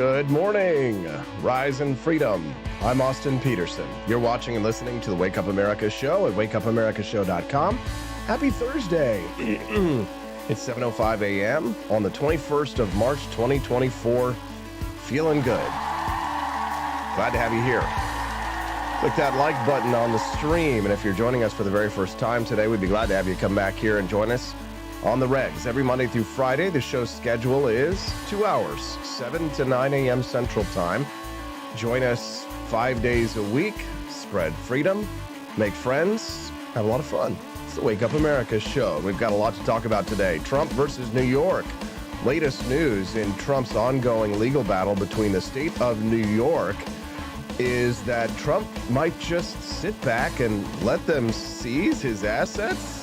Good morning, Rise and Freedom. I'm Austin Peterson. You're watching and listening to the Wake Up America show at wakeupAmericaShow.com. Happy Thursday. It's 7:05 a.m. on the 21st of March, 2024. Feeling good. Glad to have you here. Click that like button on the stream, and if you're joining us for the very first time today, we'd be glad to have you come back here and join us on the regs. Every Monday through Friday, the show's schedule is 2 hours, 7 to 9 a.m. Central Time. Join us 5 days a week, spread freedom, make friends, have a lot of fun. It's the Wake Up America show. We've got a lot to talk about today. Trump versus New York. Latest news in Trump's ongoing legal battle between the state of New York is that Trump might just sit back and let them seize his assets.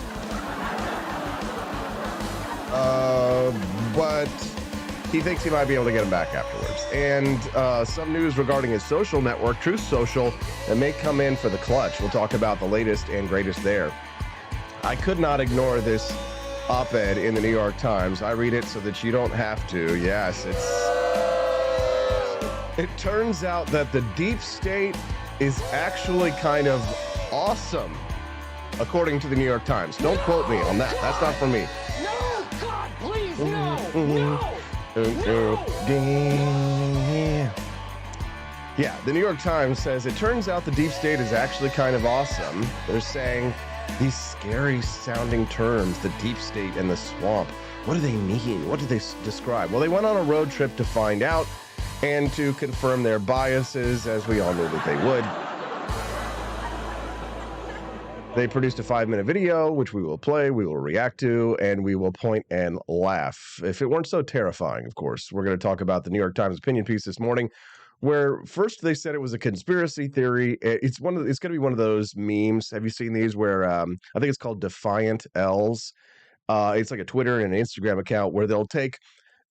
But he thinks he might be able to get him back afterwards. And some news regarding his social network, Truth Social, that may come in for the clutch. We'll talk about the latest and greatest there. I could not ignore this op-ed in the New York Times. I read it so that you don't have to. Yes, it turns out that the deep state is actually kind of awesome, according to the New York Times. Don't quote me on that. That's not for me. No, God, please, no. Yeah, the New York Times says it turns out the deep state is actually kind of awesome. They're saying these scary sounding terms, the deep state and the swamp. What do they mean? What do they describe? Well, they went on a road trip to find out and to confirm their biases, as we all knew that they would. They produced a 5-minute video, which we will play, we will react to, and we will point and laugh. If it weren't so terrifying, of course. We're going to talk about the New York Times opinion piece this morning, where first they said it was a conspiracy theory. It's going to be one of those memes. Have you seen these where I think it's called Defiant L's? It's like a Twitter and an Instagram account where they'll take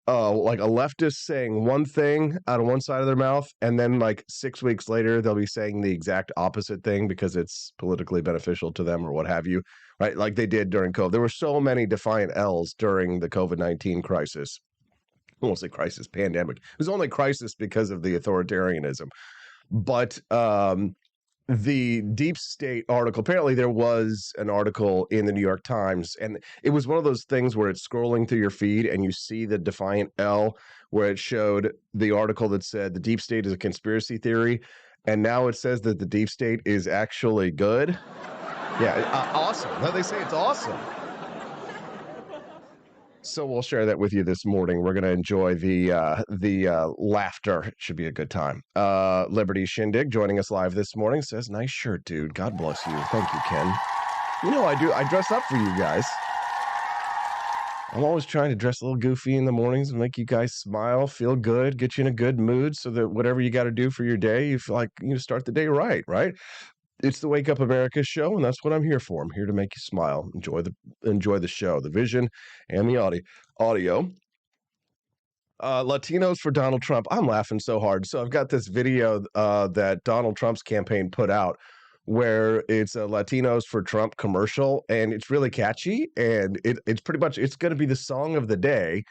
like a leftist saying one thing out of one side of their mouth, and then like 6 weeks later, they'll be saying the exact opposite thing because it's politically beneficial to them or what have you, right? Like they did during COVID. There were so many Defiant L's during the COVID-19 crisis. I won't say crisis, pandemic. It was only crisis because of the authoritarianism. But the deep state article, apparently there was an article in the New York Times, and it was one of those things where it's scrolling through your feed and you see the Defiant L where it showed the article that said the deep state is a conspiracy theory, and now it says that the deep state is actually good. Yeah, awesome. No, they say it's awesome. So we'll share that with you this morning. We're going to enjoy the laughter. It should be a good time. Liberty Shindig joining us live this morning says, "Nice shirt, dude. God bless you." Thank you, Ken. You know I do. I dress up for you guys. I'm always trying to dress a little goofy in the mornings and make you guys smile, feel good, get you in a good mood so that whatever you got to do for your day, you feel like you start the day right? It's the Wake Up America show, and that's what I'm here for. I'm here to make you smile. Enjoy the show, the vision, and the audio. Latinos for Donald Trump. I'm laughing so hard. So I've got this video that Donald Trump's campaign put out where it's a Latinos for Trump commercial, and it's really catchy, and it's pretty much, it's going to be the song of the day.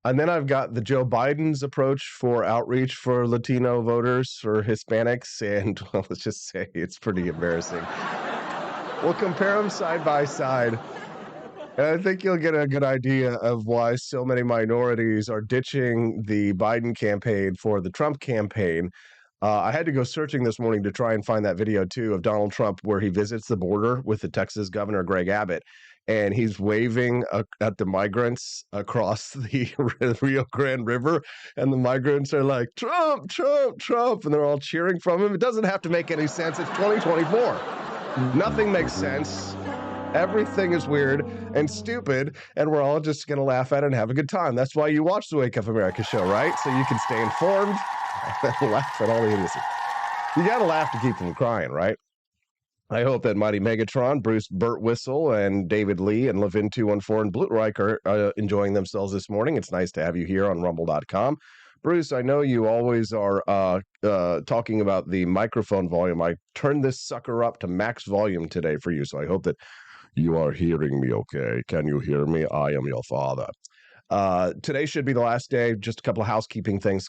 And then I've got the Joe Biden's approach for outreach for Latino voters, for Hispanics, and well, let's just say it's pretty embarrassing. We'll compare them side by side, and I think you'll get a good idea of why so many minorities are ditching the Biden campaign for the Trump campaign. I had to go searching this morning to try and find that video, too, of Donald Trump where he visits the border with the Texas governor, Greg Abbott. And he's waving at the migrants across the Rio Grande River. And the migrants are like, "Trump, Trump, Trump." And they're all cheering from him. It doesn't have to make any sense. It's 2024. Nothing makes sense. Everything is weird and stupid. And we're all just going to laugh at it and have a good time. That's why you watch the Wake Up America show, right? So you can stay informed and laugh at all the idiocy. You got to laugh to keep from crying, right? I hope that Mighty Megatron, Bruce Burt Whistle, and David Lee, and Levin214 and Blutreich are enjoying themselves this morning. It's nice to have you here on Rumble.com. Bruce, I know you always are talking about the microphone volume. I turned this sucker up to max volume today for you, so I hope that you are hearing me okay. Can you hear me? I am your father. Today should be the last day. Just a couple of housekeeping things.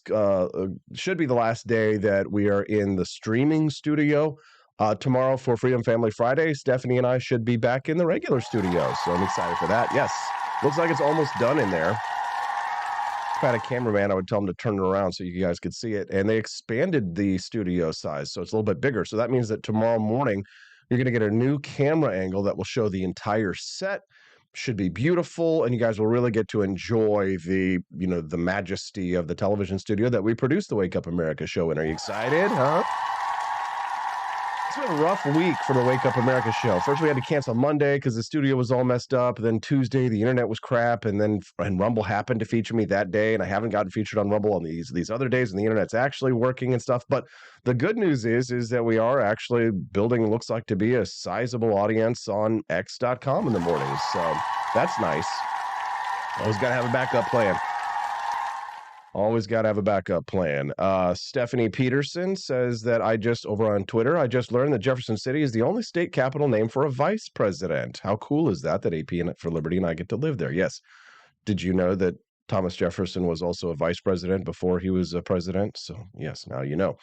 Should be the last day that we are in the streaming studio. Tomorrow for Freedom Family Friday, Stephanie and I should be back in the regular studio. So I'm excited for that. Yes, looks like it's almost done in there. If I had a cameraman, I would tell him to turn it around so you guys could see it. And they expanded the studio size, so it's a little bit bigger. So that means that tomorrow morning, you're going to get a new camera angle that will show the entire set. Should be beautiful, and you guys will really get to enjoy the majesty of the television studio that we produce the Wake Up America show in. Are you excited, huh? It's been a rough week for the Wake Up America show. First, we had to cancel Monday because the studio was all messed up. Then Tuesday, the internet was crap, and Rumble happened to feature me that day, and I haven't gotten featured on Rumble on these other days, and the internet's actually working and stuff. But the good news is that we are actually building, looks like to be a sizable audience on X.com in the mornings. So that's nice. Always got to have a backup plan. Always got to have a backup plan. Stephanie Peterson says that over on Twitter, I just learned that Jefferson City is the only state capital named for a vice president. How cool is that AP for Liberty and I get to live there? Yes. Did you know that Thomas Jefferson was also a vice president before he was a president? So yes, now you know.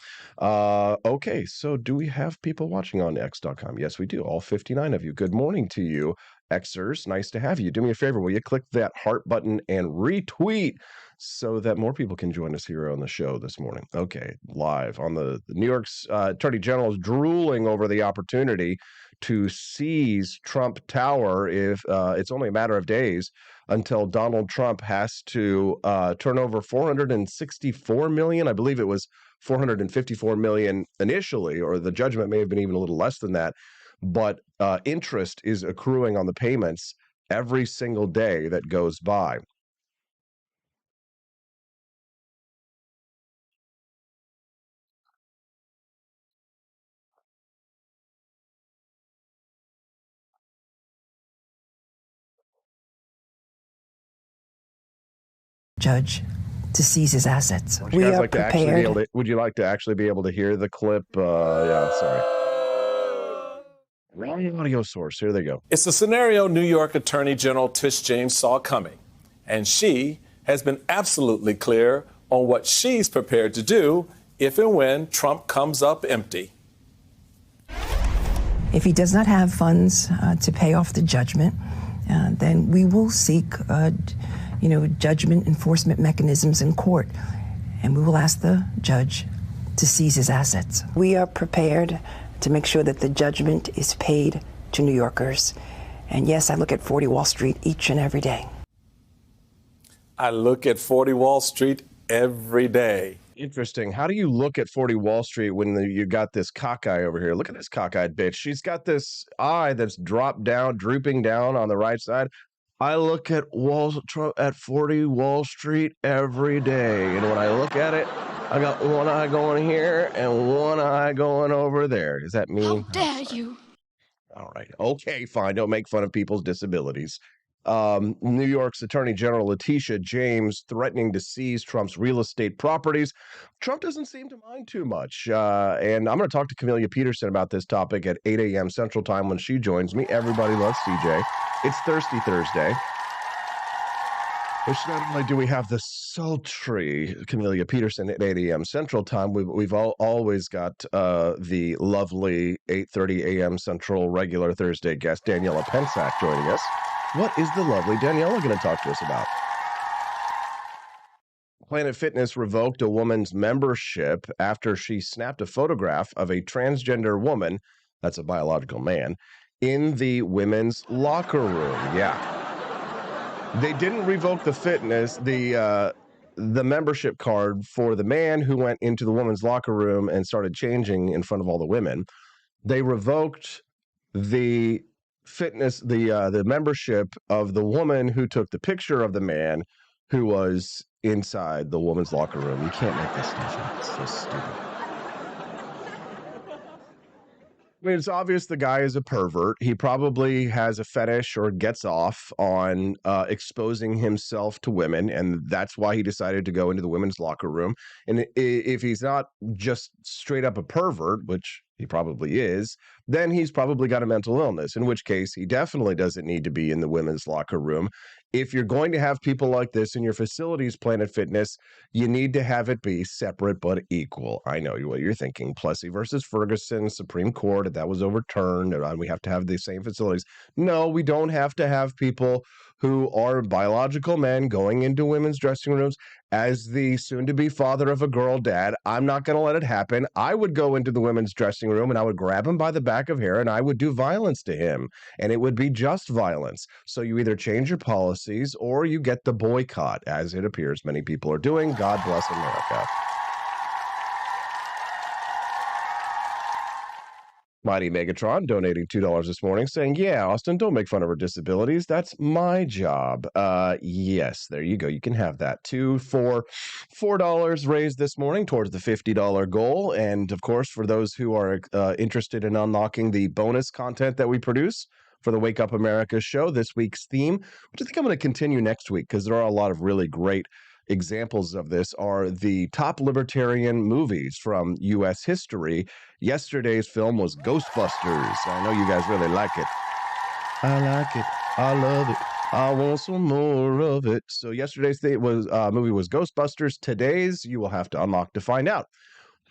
Okay, so do we have people watching on X.com? Yes, we do. All 59 of you. Good morning to you, Xers. Nice to have you. Do me a favor. Will you click that heart button and retweet so that more people can join us here on the show this morning? Okay, live on the New York's Attorney General is drooling over the opportunity to seize Trump Tower if it's only a matter of days until Donald Trump has to turn over $464 million. I believe it was $454 million initially, or the judgment may have been even a little less than that. But interest is accruing on the payments every single day that goes by. Judge to seize his assets. Would you guys like to actually be able to, would you like to actually be able to hear the clip? Yeah, sorry. Wrong audio source. Here they go. It's a scenario New York Attorney General Tish James saw coming, and she has been absolutely clear on what she's prepared to do if and when Trump comes up empty. If he does not have funds to pay off the judgment, then we will seek judgment enforcement mechanisms in court, and we will ask the judge to seize his assets. We are prepared to make sure that the judgment is paid to New Yorkers. And yes, I look at 40 Wall Street each and every day. I look at 40 Wall Street every day. Interesting. How do you look at 40 Wall Street when you got this cockeye over here? Look at this cockeyed bitch. She's got this eye that's drooping down on the right side. I look at 40 Wall Street every day, and when I look at it, I got one eye going here and one eye going over there. Does that mean? How dare you? All right. Okay, fine. Don't make fun of people's disabilities. New York's Attorney General Letitia James threatening to seize Trump's real estate properties. Trump doesn't seem to mind too much. And I'm going to talk to Camelia Peterson about this topic at 8 a.m. Central Time when she joins me. Everybody loves CJ. It's Thirsty Thursday. Which not only do we have the sultry Camelia Peterson at 8 a.m. Central Time, we've always got the lovely 8:30 a.m. Central regular Thursday guest, Daniela Pensack, joining us. What is the lovely Daniela going to talk to us about? Planet Fitness revoked a woman's membership after she snapped a photograph of a transgender woman, that's a biological man, in the women's locker room. Yeah. They didn't revoke the membership card for the man who went into the women's locker room and started changing in front of all the women. They revoked the membership of the woman who took the picture of the man who was inside the woman's locker room. You can't make this stuff up. It's so stupid. I mean, it's obvious the guy is a pervert. He probably has a fetish or gets off on exposing himself to women, and that's why he decided to go into the women's locker room. And if he's not just straight up a pervert, which he probably is, then he's probably got a mental illness, in which case he definitely doesn't need to be in the women's locker room. if you're going to have people like this in your facilities, Planet Fitness, you need to have it be separate but equal. I know what you're thinking. Plessy versus Ferguson, Supreme Court, that was overturned. And we have to have the same facilities. No, we don't have to have people who are biological men going into women's dressing rooms. As the soon-to-be father of a girl dad, I'm not going to let it happen. I would go into the women's dressing room and I would grab him by the back of hair and I would do violence to him. And it would be just violence. So you either change your policies or you get the boycott, as it appears many people are doing. God bless America. Mighty Megatron donating $2 this morning, saying, yeah, Austin, don't make fun of her disabilities. That's my job. Yes, there you go. You can have that. $4 raised this morning towards the $50 goal. And of course, for those who are interested in unlocking the bonus content that we produce for the Wake Up America show, this week's theme, which I think I'm going to continue next week because there are a lot of really great examples of this, are the top libertarian movies from U.S. history. Yesterday's film was Ghostbusters. I know you guys really like it. I like it. I love it. I want some more of it. So yesterday's movie was Ghostbusters. Today's you will have to unlock to find out.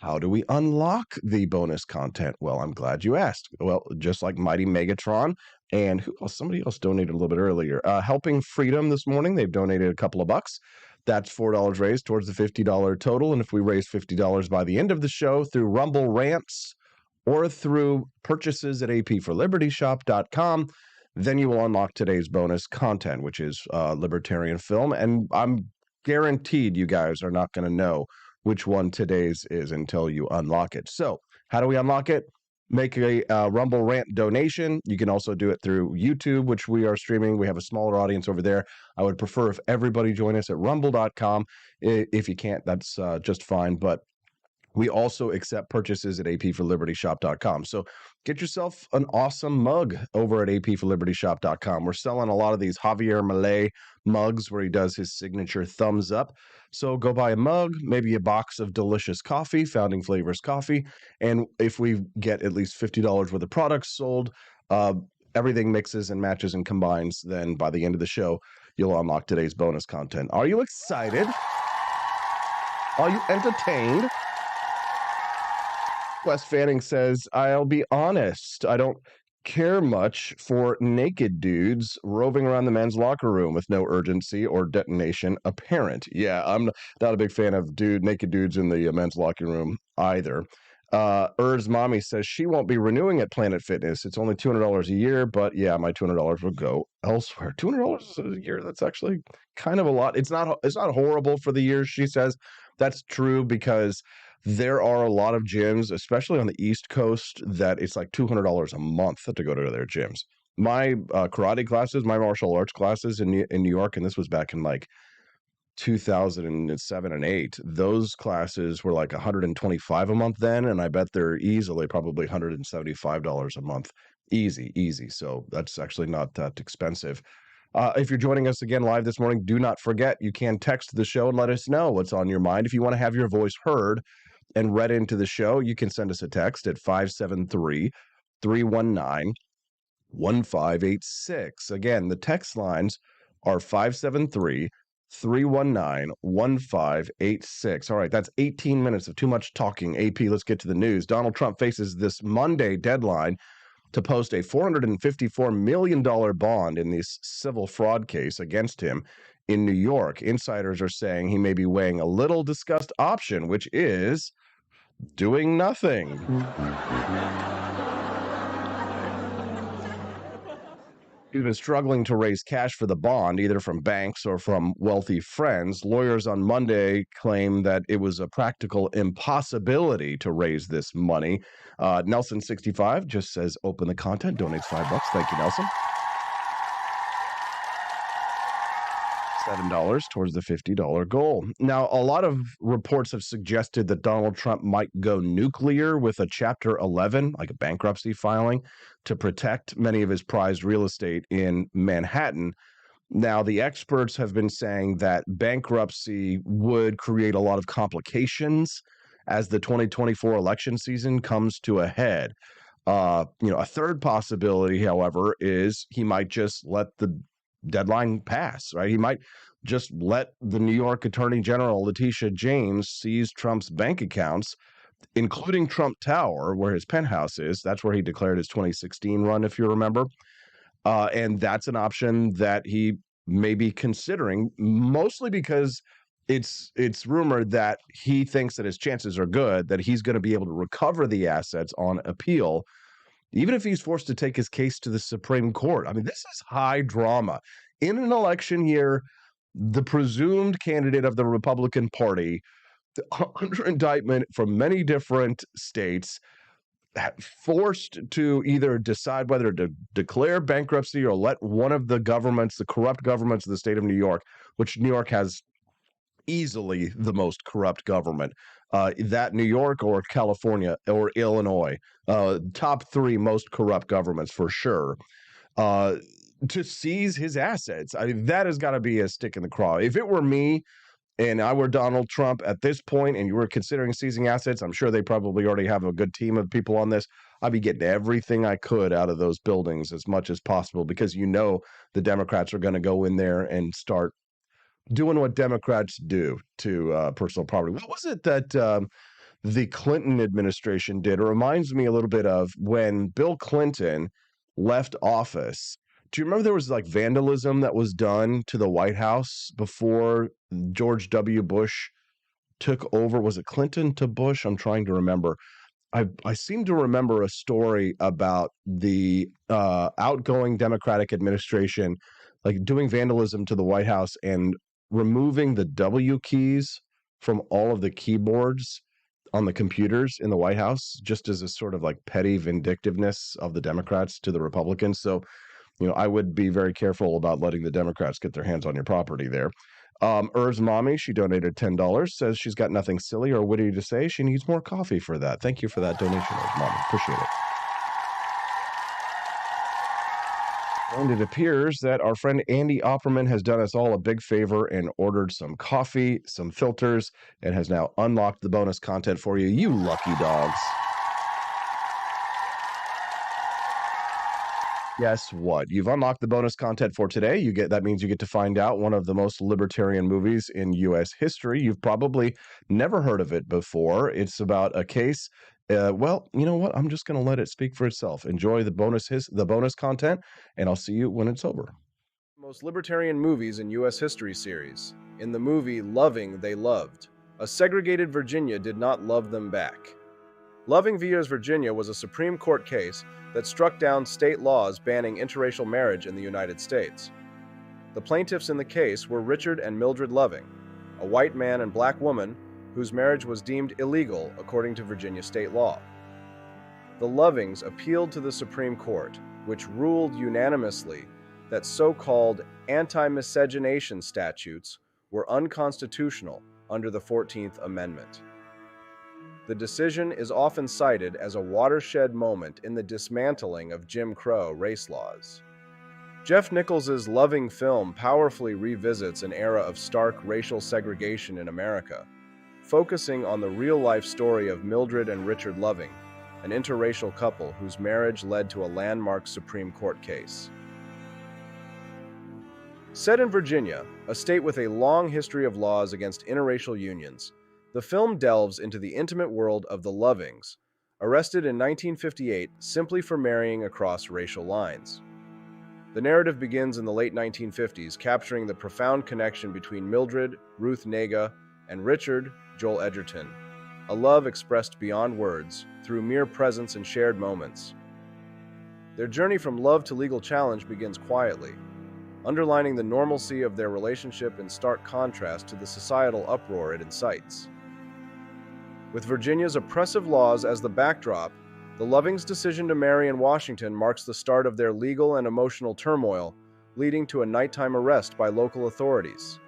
How do we unlock the bonus content? Well, I'm glad you asked. Well, just like Mighty Megatron and who else? Somebody else donated a little bit earlier. Helping Freedom this morning, they've donated a couple of bucks. That's $4 raised towards the $50 total. And if we raise $50 by the end of the show through Rumble Rants or through purchases at apforlibertyshop.com, then you will unlock today's bonus content, which is libertarian film. And I'm guaranteed you guys are not going to know which one today's is until you unlock it. So how do we unlock it? Make a Rumble Rant donation. You can also do it through YouTube, which we are streaming. We have a smaller audience over there. I would prefer if everybody join us at rumble.com. If you can't, that's just fine. But we also accept purchases at apforlibertyshop.com. So get yourself an awesome mug over at apforlibertyshop.com. We're selling a lot of these Javier Milei mugs where he does his signature thumbs up. So go buy a mug, maybe a box of delicious coffee, Founding Flavors coffee. And if we get at least $50 worth of products sold, everything mixes and matches and combines. Then by the end of the show, you'll unlock today's bonus content. Are you excited? Are you entertained? Wes Fanning says, I'll be honest, I don't care much for naked dudes roving around the men's locker room with no urgency or detonation apparent. Yeah, I'm not a big fan of naked dudes in the men's locker room either. Urs Mommy says she won't be renewing at Planet Fitness. It's only $200 a year, but yeah, my $200 will go elsewhere. $200 a year, that's actually kind of a lot. It's not horrible for the year, she says. That's true because there are a lot of gyms, especially on the East Coast, that it's like $200 a month to go to their gyms. My karate classes, my martial arts classes in New York, and this was back in like 2007 and 8, those classes were like $125 a month then, and I bet they're easily probably $175 a month. Easy. So that's actually not that expensive. If you're joining us again live this morning, do not forget you can text the show and let us know what's on your mind. If you want to have your voice heard and read into the show, you can send us a text at 573-319-1586. Again, the text lines are 573-319-1586. All right, that's 18 minutes of too much talking. AP, let's get to the news. Donald Trump faces this Monday deadline to post a $454 million bond in this civil fraud case against him in New York. Insiders are saying he may be weighing a little discussed option, which is doing nothing. He's been struggling to raise cash for the bond, either from banks or from wealthy friends. Lawyers on Monday claim that it was a practical impossibility to raise this money. Nelson65 just says, open the content, donates $5. Thank you, Nelson. $7 towards the $50 goal. Now, a lot of reports have suggested that Donald Trump might go nuclear with a Chapter 11, like a bankruptcy filing, to protect many of his prized real estate in Manhattan. Now, the experts have been saying that bankruptcy would create a lot of complications as the 2024 election season comes to a head. A third possibility, however, is he might just let the deadline pass, right? He might just let the New York Attorney General, Letitia James, seize Trump's bank accounts, including Trump Tower, where his penthouse is. That's where he declared his 2016 run, if you remember. And that's an option that he may be considering, mostly because it's rumored that he thinks that his chances are good that he's going to be able to recover the assets on appeal, even if he's forced to take his case to the Supreme Court. I mean, this is high drama. In an election year, the presumed candidate of the Republican Party, under indictment from many different states, forced to either decide whether to declare bankruptcy or let one of the governments, the corrupt governments of the state of New York, which New York has easily the most corrupt government, that New York or California or Illinois, top three most corrupt governments for sure, to seize his assets. I mean, that has got to be a stick in the craw. If it were me, and I were Donald Trump at this point and you were considering seizing assets, I'm sure they probably already have a good team of people on this. I'd be getting everything I could out of those buildings as much as possible, because the Democrats are going to go in there and start doing what Democrats do to personal property. What was it that the Clinton administration did? It reminds me a little bit of when Bill Clinton left office. Do you remember there was like vandalism that was done to the White House before George W. Bush took over? Was it Clinton to Bush? I'm trying to remember. I seem to remember a story about the outgoing Democratic administration like doing vandalism to the White House and removing the W keys from all of the keyboards on the computers in the White House, just as a sort of like petty vindictiveness of the Democrats to the Republicans. So I would be very careful about letting the Democrats get their hands on your property there. Irv's mommy, she donated $10, says she's got nothing silly or witty to say. She needs more coffee for that. Thank you for that donation, Irv's mommy. Appreciate it. And it appears that our friend Andy Opperman has done us all a big favor and ordered some coffee, some filters, and has now unlocked the bonus content for you. You lucky dogs. Guess what? You've unlocked the bonus content for today. That means you get to find out one of the most libertarian movies in U.S. history. You've probably never heard of it before. It's about a case. Well, you know what? I'm just going to let it speak for itself. Enjoy the bonus content, and I'll see you when it's over. Most libertarian movies in U.S. history series. In the movie Loving, They Loved. A segregated Virginia did not love them back. Loving v. Virginia was a Supreme Court case that struck down state laws banning interracial marriage in the United States. The plaintiffs in the case were Richard and Mildred Loving, a white man and black woman whose marriage was deemed illegal according to Virginia state law. The Lovings appealed to the Supreme Court, which ruled unanimously that so-called anti-miscegenation statutes were unconstitutional under the 14th Amendment. The decision is often cited as a watershed moment in the dismantling of Jim Crow race laws. Jeff Nichols' Loving film powerfully revisits an era of stark racial segregation in America, focusing on the real-life story of Mildred and Richard Loving, an interracial couple whose marriage led to a landmark Supreme Court case. Set in Virginia, a state with a long history of laws against interracial unions, the film delves into the intimate world of the Lovings, arrested in 1958 simply for marrying across racial lines. The narrative begins in the late 1950s, capturing the profound connection between Mildred, Ruth Nega, and Richard, Joel Edgerton, a love expressed beyond words, through mere presence and shared moments. Their journey from love to legal challenge begins quietly, underlining the normalcy of their relationship in stark contrast to the societal uproar it incites. With Virginia's oppressive laws as the backdrop, the Lovings' decision to marry in Washington marks the start of their legal and emotional turmoil, leading to a nighttime arrest by local authorities.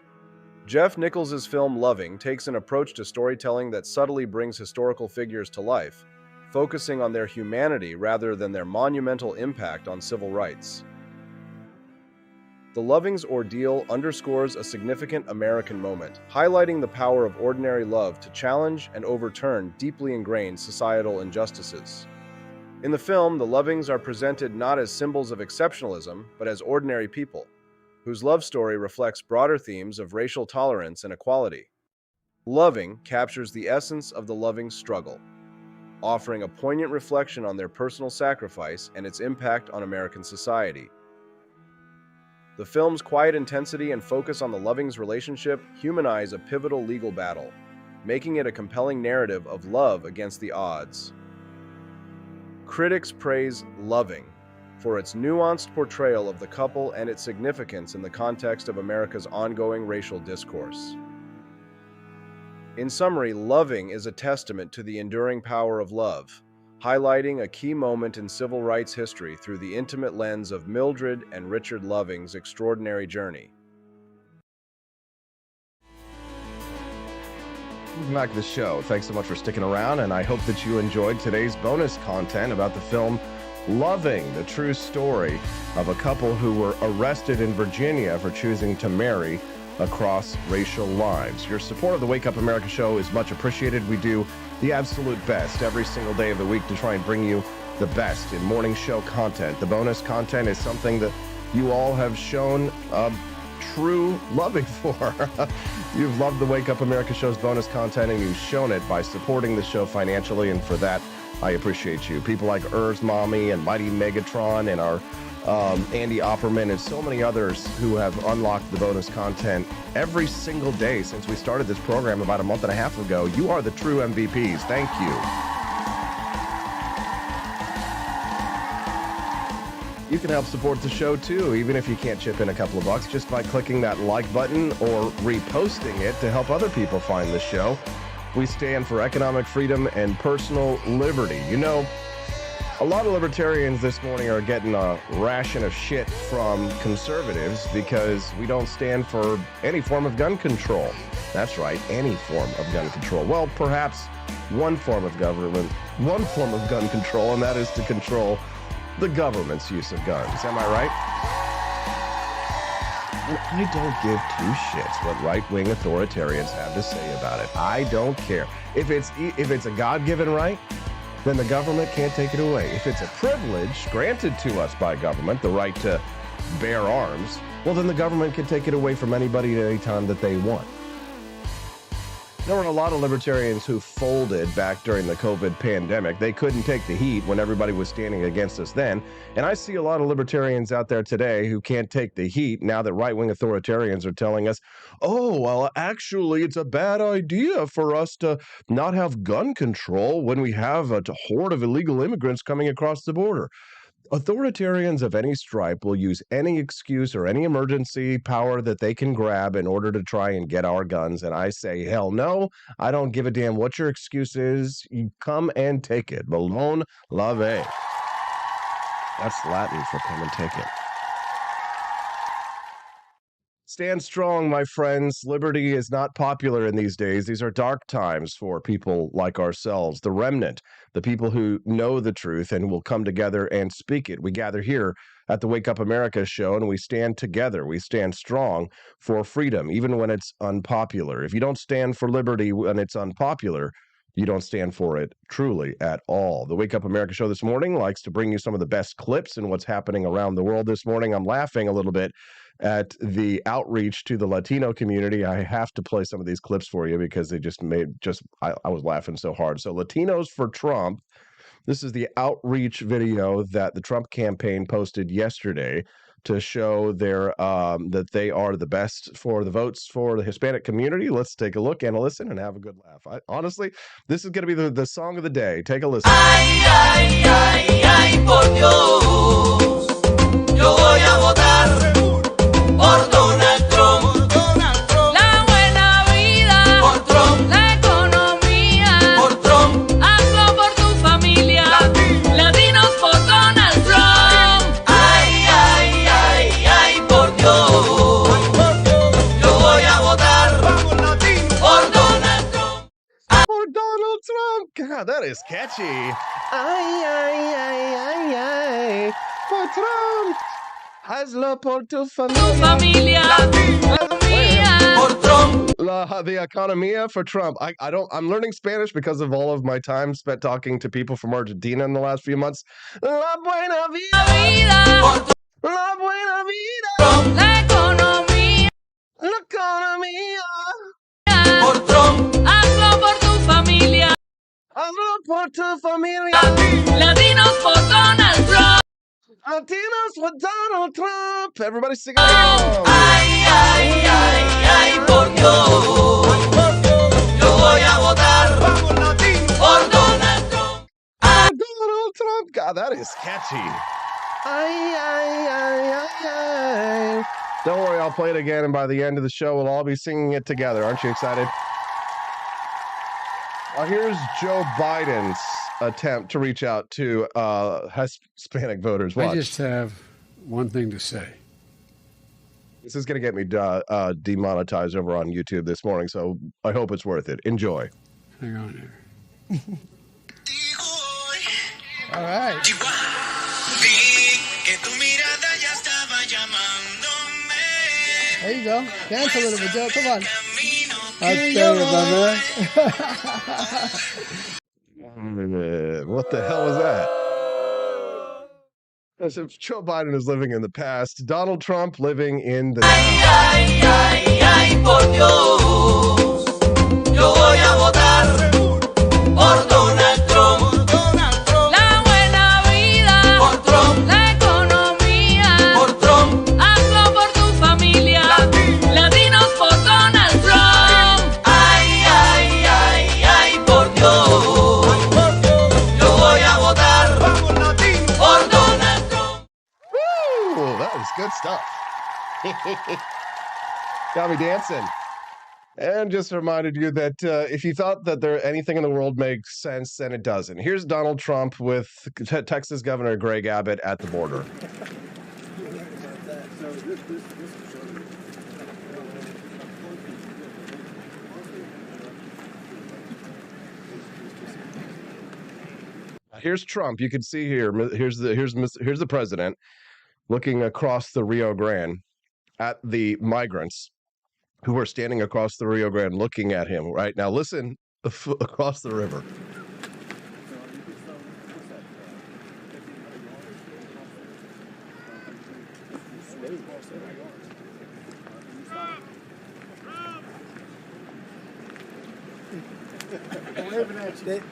Jeff Nichols' film Loving takes an approach to storytelling that subtly brings historical figures to life, focusing on their humanity rather than their monumental impact on civil rights. The Lovings' ordeal underscores a significant American moment, highlighting the power of ordinary love to challenge and overturn deeply ingrained societal injustices. In the film, the Lovings are presented not as symbols of exceptionalism, but as ordinary people, whose love story reflects broader themes of racial tolerance and equality. Loving captures the essence of the loving struggle, offering a poignant reflection on their personal sacrifice and its impact on American society. The film's quiet intensity and focus on the Loving's relationship humanize a pivotal legal battle, making it a compelling narrative of love against the odds. Critics praise Loving for its nuanced portrayal of the couple and its significance in the context of America's ongoing racial discourse. In summary, Loving is a testament to the enduring power of love, highlighting a key moment in civil rights history through the intimate lens of Mildred and Richard Loving's extraordinary journey. Welcome back to the show. Thanks so much for sticking around, and I hope that you enjoyed today's bonus content about the film Loving, the true story of a couple who were arrested in Virginia for choosing to marry across racial lines. Your support of the Wake Up America show is much appreciated. We do the absolute best every single day of the week to try and bring you the best in morning show content. The bonus content is something that you all have shown true loving for. You've loved the Wake Up America show's bonus content, and you've shown it by supporting the show financially, and for that, I appreciate you. People like Urs Mommy and Mighty Megatron and our Andy Opperman and so many others who have unlocked the bonus content every single day since we started this program about a month and a half ago. You are the true MVPs. Thank you. You can help support the show too, even if you can't chip in a couple of bucks, just by clicking that like button or reposting it to help other people find the show. We stand for economic freedom and personal liberty. You know, a lot of libertarians this morning are getting a ration of shit from conservatives because we don't stand for any form of gun control. That's right, any form of gun control. Well, perhaps one form of government, one form of gun control, and that is to control the government's use of guns. Am I right? And I don't give two shits what right-wing authoritarians have to say about it. I don't care. If it's a God-given right, then the government can't take it away. If it's a privilege granted to us by government, the right to bear arms, well, then the government can take it away from anybody at any time that they want. There were a lot of libertarians who folded back during the COVID pandemic. They couldn't take the heat when everybody was standing against us then. And I see a lot of libertarians out there today who can't take the heat now that right-wing authoritarians are telling us, oh, well, actually, it's a bad idea for us to not have gun control when we have a horde of illegal immigrants coming across the border. Authoritarians of any stripe will use any excuse or any emergency power that they can grab in order to try and get our guns. And I say, hell no, I don't give a damn what your excuse is. You come and take it. Malone lave. That's Latin for come and take it. Stand strong, my friends. Liberty is not popular in these days. These are dark times for people like ourselves, the remnant, the people who know the truth and will come together and speak it. We gather here at the Wake Up America show, and we stand together. We stand strong for freedom, even when it's unpopular. If you don't stand for liberty when it's unpopular, you don't stand for it truly at all. The Wake Up America show this morning likes to bring you some of the best clips and what's happening around the world this morning. I'm laughing a little bit at the outreach to the Latino community. I have to play some of these clips for you because they I was laughing so hard. So Latinos for Trump. This is the outreach video that the Trump campaign posted yesterday to show that they are the best for the votes for the Hispanic community. Let's take a look and a listen and have a good laugh. Honestly, this is going to be the song of the day. Take a listen. Ay, ay, ay, ay, por Dios, yo voy a votar por Donald Trump. La buena vida por Trump. La economía por Trump. Hazlo por tu familia. Latinos por Donald Trump. Ay, ay, ay, ay, por Dios, yo voy a votar por Donald Trump. For Donald Trump. God, that is catchy. Ay, ay, ay, ay, ay. For Trump. Hazlo por tu familia. Por Trump. The economía for Trump. I'm learning Spanish because of all of my time spent talking to people from Argentina in the last few months. La buena vida. La buena vida. La economía. La economía. Por Trump, hazlo por tu familia. Hazlo por tu familia. Latinos por Donald Trump. Latinos with Donald Trump. Everybody sing along. Ay, ay, ay, ay, por Dios. Yo voy a votar por Donald Trump. Donald Trump. God, that is catchy. Ay, ay, ay, ay, ay. Don't worry, I'll play it again, and by the end of the show, we'll all be singing it together. Aren't you excited? Here's Joe Biden's attempt to reach out to Hispanic voters. Watch. I just have one thing to say. This is going to get me demonetized over on YouTube this morning, so I hope it's worth it. Enjoy. Hang on here. All right. There you go. Dance a little bit, Joe. Come on. I'll tell you, my man. What the hell was that? As if Joe Biden is living in the past, Donald Trump living in the now. Ay, ay, ay, por Dios. Yo voy a votar por Donald Trump. La buena vida. Por Trump. La economía. Por Trump. Hazlo por tu familia. Latinos por Donald Trump. Ay, ay, ay, ay, por Dios. Yo voy a votar por Donald Trump. Woo! That was good stuff. Got me dancing. And just reminded you that if you thought that anything in the world makes sense, then it doesn't. Here's Donald Trump with Texas Governor Greg Abbott at the border. Here's Trump. You can see here. Here's the president looking across the Rio Grande at the migrants who are standing across the Rio Grande looking at him right now. Listen, across the river.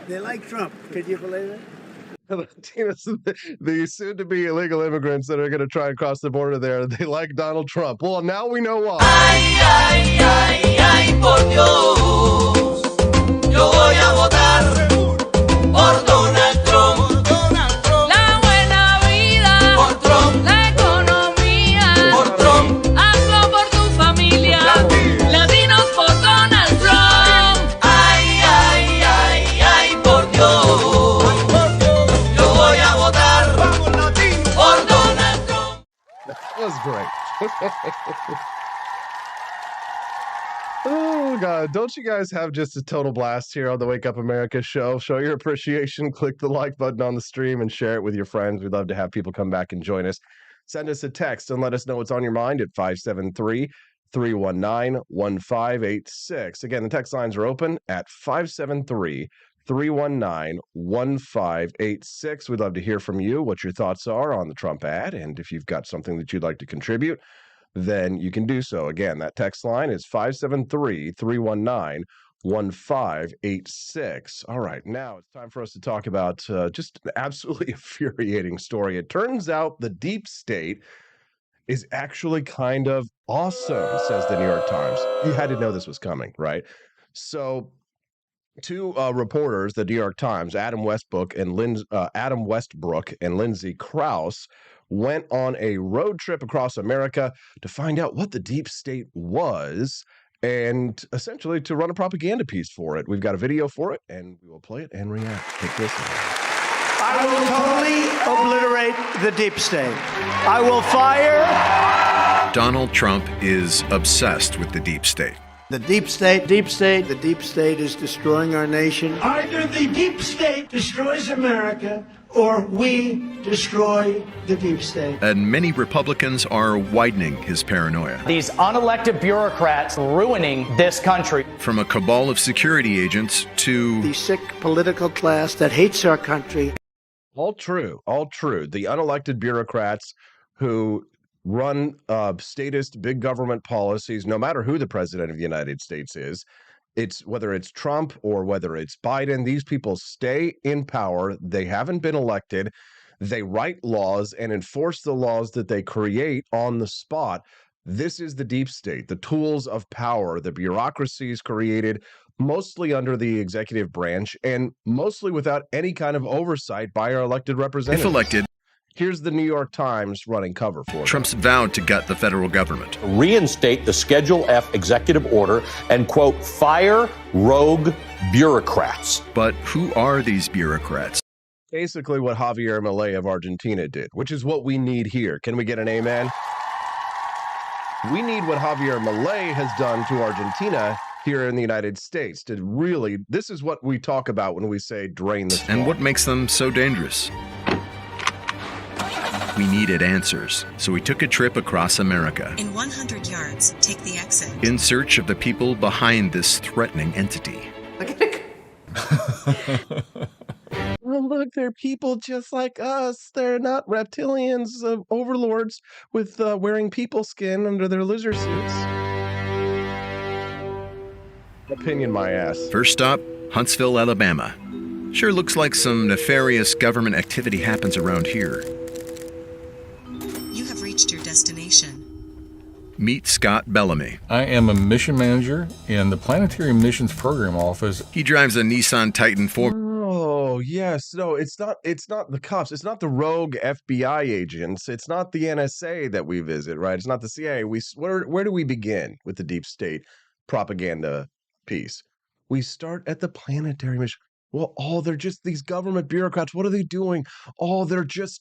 They like Trump. Could you believe it? The soon-to-be illegal immigrants that are going to try and cross the border there, they like Donald Trump. Well, now we know why. Ay, ay, ay, ay, por Dios. Yo voy a votar por Donald Trump. La buena vida. Por Trump. La economía. Por Trump. Hazlo por tu familia. Latinos por Donald Trump. Ay, ay, ay, ay, por Dios. That was great. Oh, God. Don't you guys have just a total blast here on the Wake Up America show? Show your appreciation. Click the like button on the stream and share it with your friends. We'd love to have people come back and join us. Send us a text and let us know what's on your mind at 573-319-1586. Again, the text lines are open at 573-319-1586. We'd love to hear from you, what your thoughts are on the Trump ad, and if you've got something that you'd like to contribute, then you can do so. Again, that text line is 573-319-1586. All right, now it's time for us to talk about just an absolutely infuriating story. It turns out the deep state is actually kind of awesome, says the New York Times. You had to know this was coming, right? So two reporters, the New York Times, Adam Westbrook and Lindsay Krause, went on a road trip across America to find out what the deep state was and essentially to run a propaganda piece for it. We've got a video for it, and we will play it and react. Take this. I will totally obliterate the deep state. I will fire. Donald Trump is obsessed with the deep state. The deep state, the deep state is destroying our nation. Either the deep state destroys America or we destroy the deep state. And many Republicans are widening his paranoia. These unelected bureaucrats ruining this country. From a cabal of security agents to the sick political class that hates our country. All true, all true. The unelected bureaucrats who run statist big government policies, no matter who the president of the United States is. It's whether it's Trump or whether it's Biden, these people stay in power. They haven't been elected. They write laws and enforce the laws that they create on the spot. This is the deep state, the tools of power, the bureaucracies created mostly under the executive branch and mostly without any kind of oversight by our elected representatives. If elected, here's the New York Times running cover for Trump's vowed to gut the federal government. Reinstate the Schedule F executive order and, quote, fire rogue bureaucrats. But who are these bureaucrats? Basically what Javier Milei of Argentina did, which is what we need here. Can we get an amen? We need what Javier Milei has done to Argentina here in the United States to really, this is what we talk about when we say drain the swamp. And what makes them so dangerous? We needed answers, so we took a trip across America. In 100 yards, take the exit. In search of the people behind this threatening entity. Oh, look, they're people just like us. They're not reptilians, overlords with wearing people skin under their lizard suits. Opinion my ass. First stop, Huntsville, Alabama. Sure looks like some nefarious government activity happens around here. You have reached your destination. Meet Scott Bellamy. I am a mission manager in the Planetary Missions Program Office. He drives a Nissan Titan 4. Oh, yes. No, it's not the cops. It's not the rogue FBI agents. It's not the NSA that we visit, right? It's not the CIA. Where do we begin with the deep state propaganda piece? We start at the planetary mission. Well, they're just these government bureaucrats. What are they doing? They're just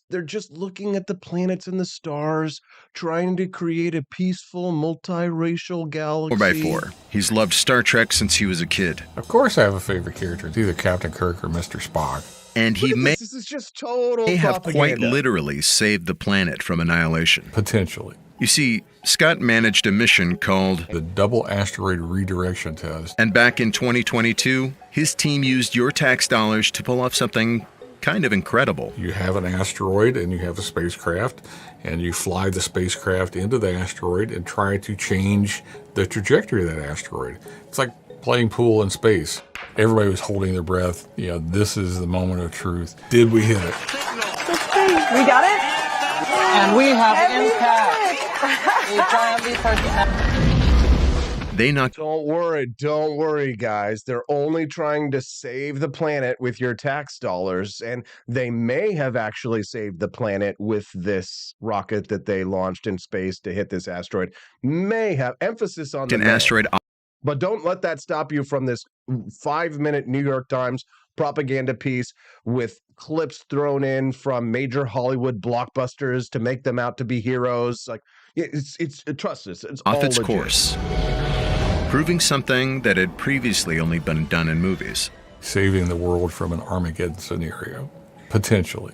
looking at the planets and the stars, trying to create a peaceful, multiracial galaxy. 4x4. He's loved Star Trek since he was a kid. Of course I have a favorite character. It's either Captain Kirk or Mr. Spock. And he may this is just total have propaganda. quite literally saved the planet from annihilation. Potentially. You see, Scott managed a mission called the Double Asteroid Redirection Test. And back in 2022, his team used your tax dollars to pull off something kind of incredible. You have an asteroid and you have a spacecraft, and you fly the spacecraft into the asteroid and try to change the trajectory of that asteroid. It's like playing pool in space. Everybody was holding their breath. This is the moment of truth. Did we hit it? We got it? And we have impact. They knocked. Don't worry, guys. They're only trying to save the planet with your tax dollars, and they may have actually saved the planet with this rocket that they launched in space to hit this asteroid. May have emphasis on an asteroid. But don't let that stop you from this 5-minute New York Times propaganda piece with clips thrown in from major Hollywood blockbusters to make them out to be heroes. Like it's trust us, it's off all its legit. course, proving something that had previously only been done in movies. Saving the world from an Armageddon scenario, potentially.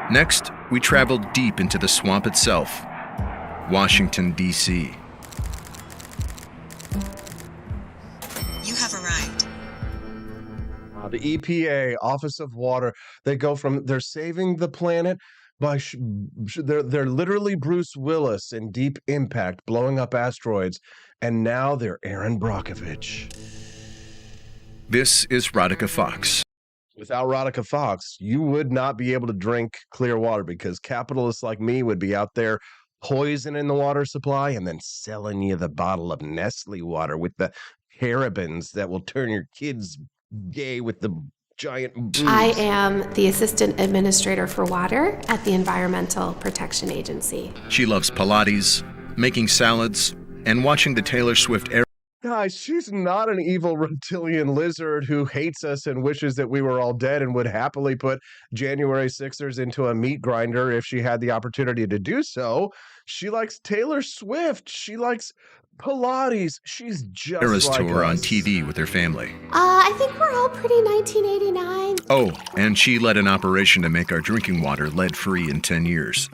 Next, we traveled deep into the swamp itself, Washington, D.C. You have arrived. The EPA, Office of Water, they're saving the planet by they're literally Bruce Willis in Deep Impact blowing up asteroids, and now they're Aaron Brockovich. This is Radhika Fox. Without Radhika Fox, you would not be able to drink clear water because capitalists like me would be out there poisoning the water supply and then selling you the bottle of Nestle water with the parabens that will turn your kids gay with the giant boobs. I am the Assistant Administrator for Water at the Environmental Protection Agency. She loves Pilates, making salads, and watching the Taylor Swift era. Guys, she's not an evil reptilian lizard who hates us and wishes that we were all dead and would happily put January 6ers into a meat grinder if she had the opportunity to do so. She likes Taylor Swift. She likes Pilates. She's just Eras like tour on us. TV with her family. I think we're all pretty 1989. Oh, and she led an operation to make our drinking water lead-free in 10 years.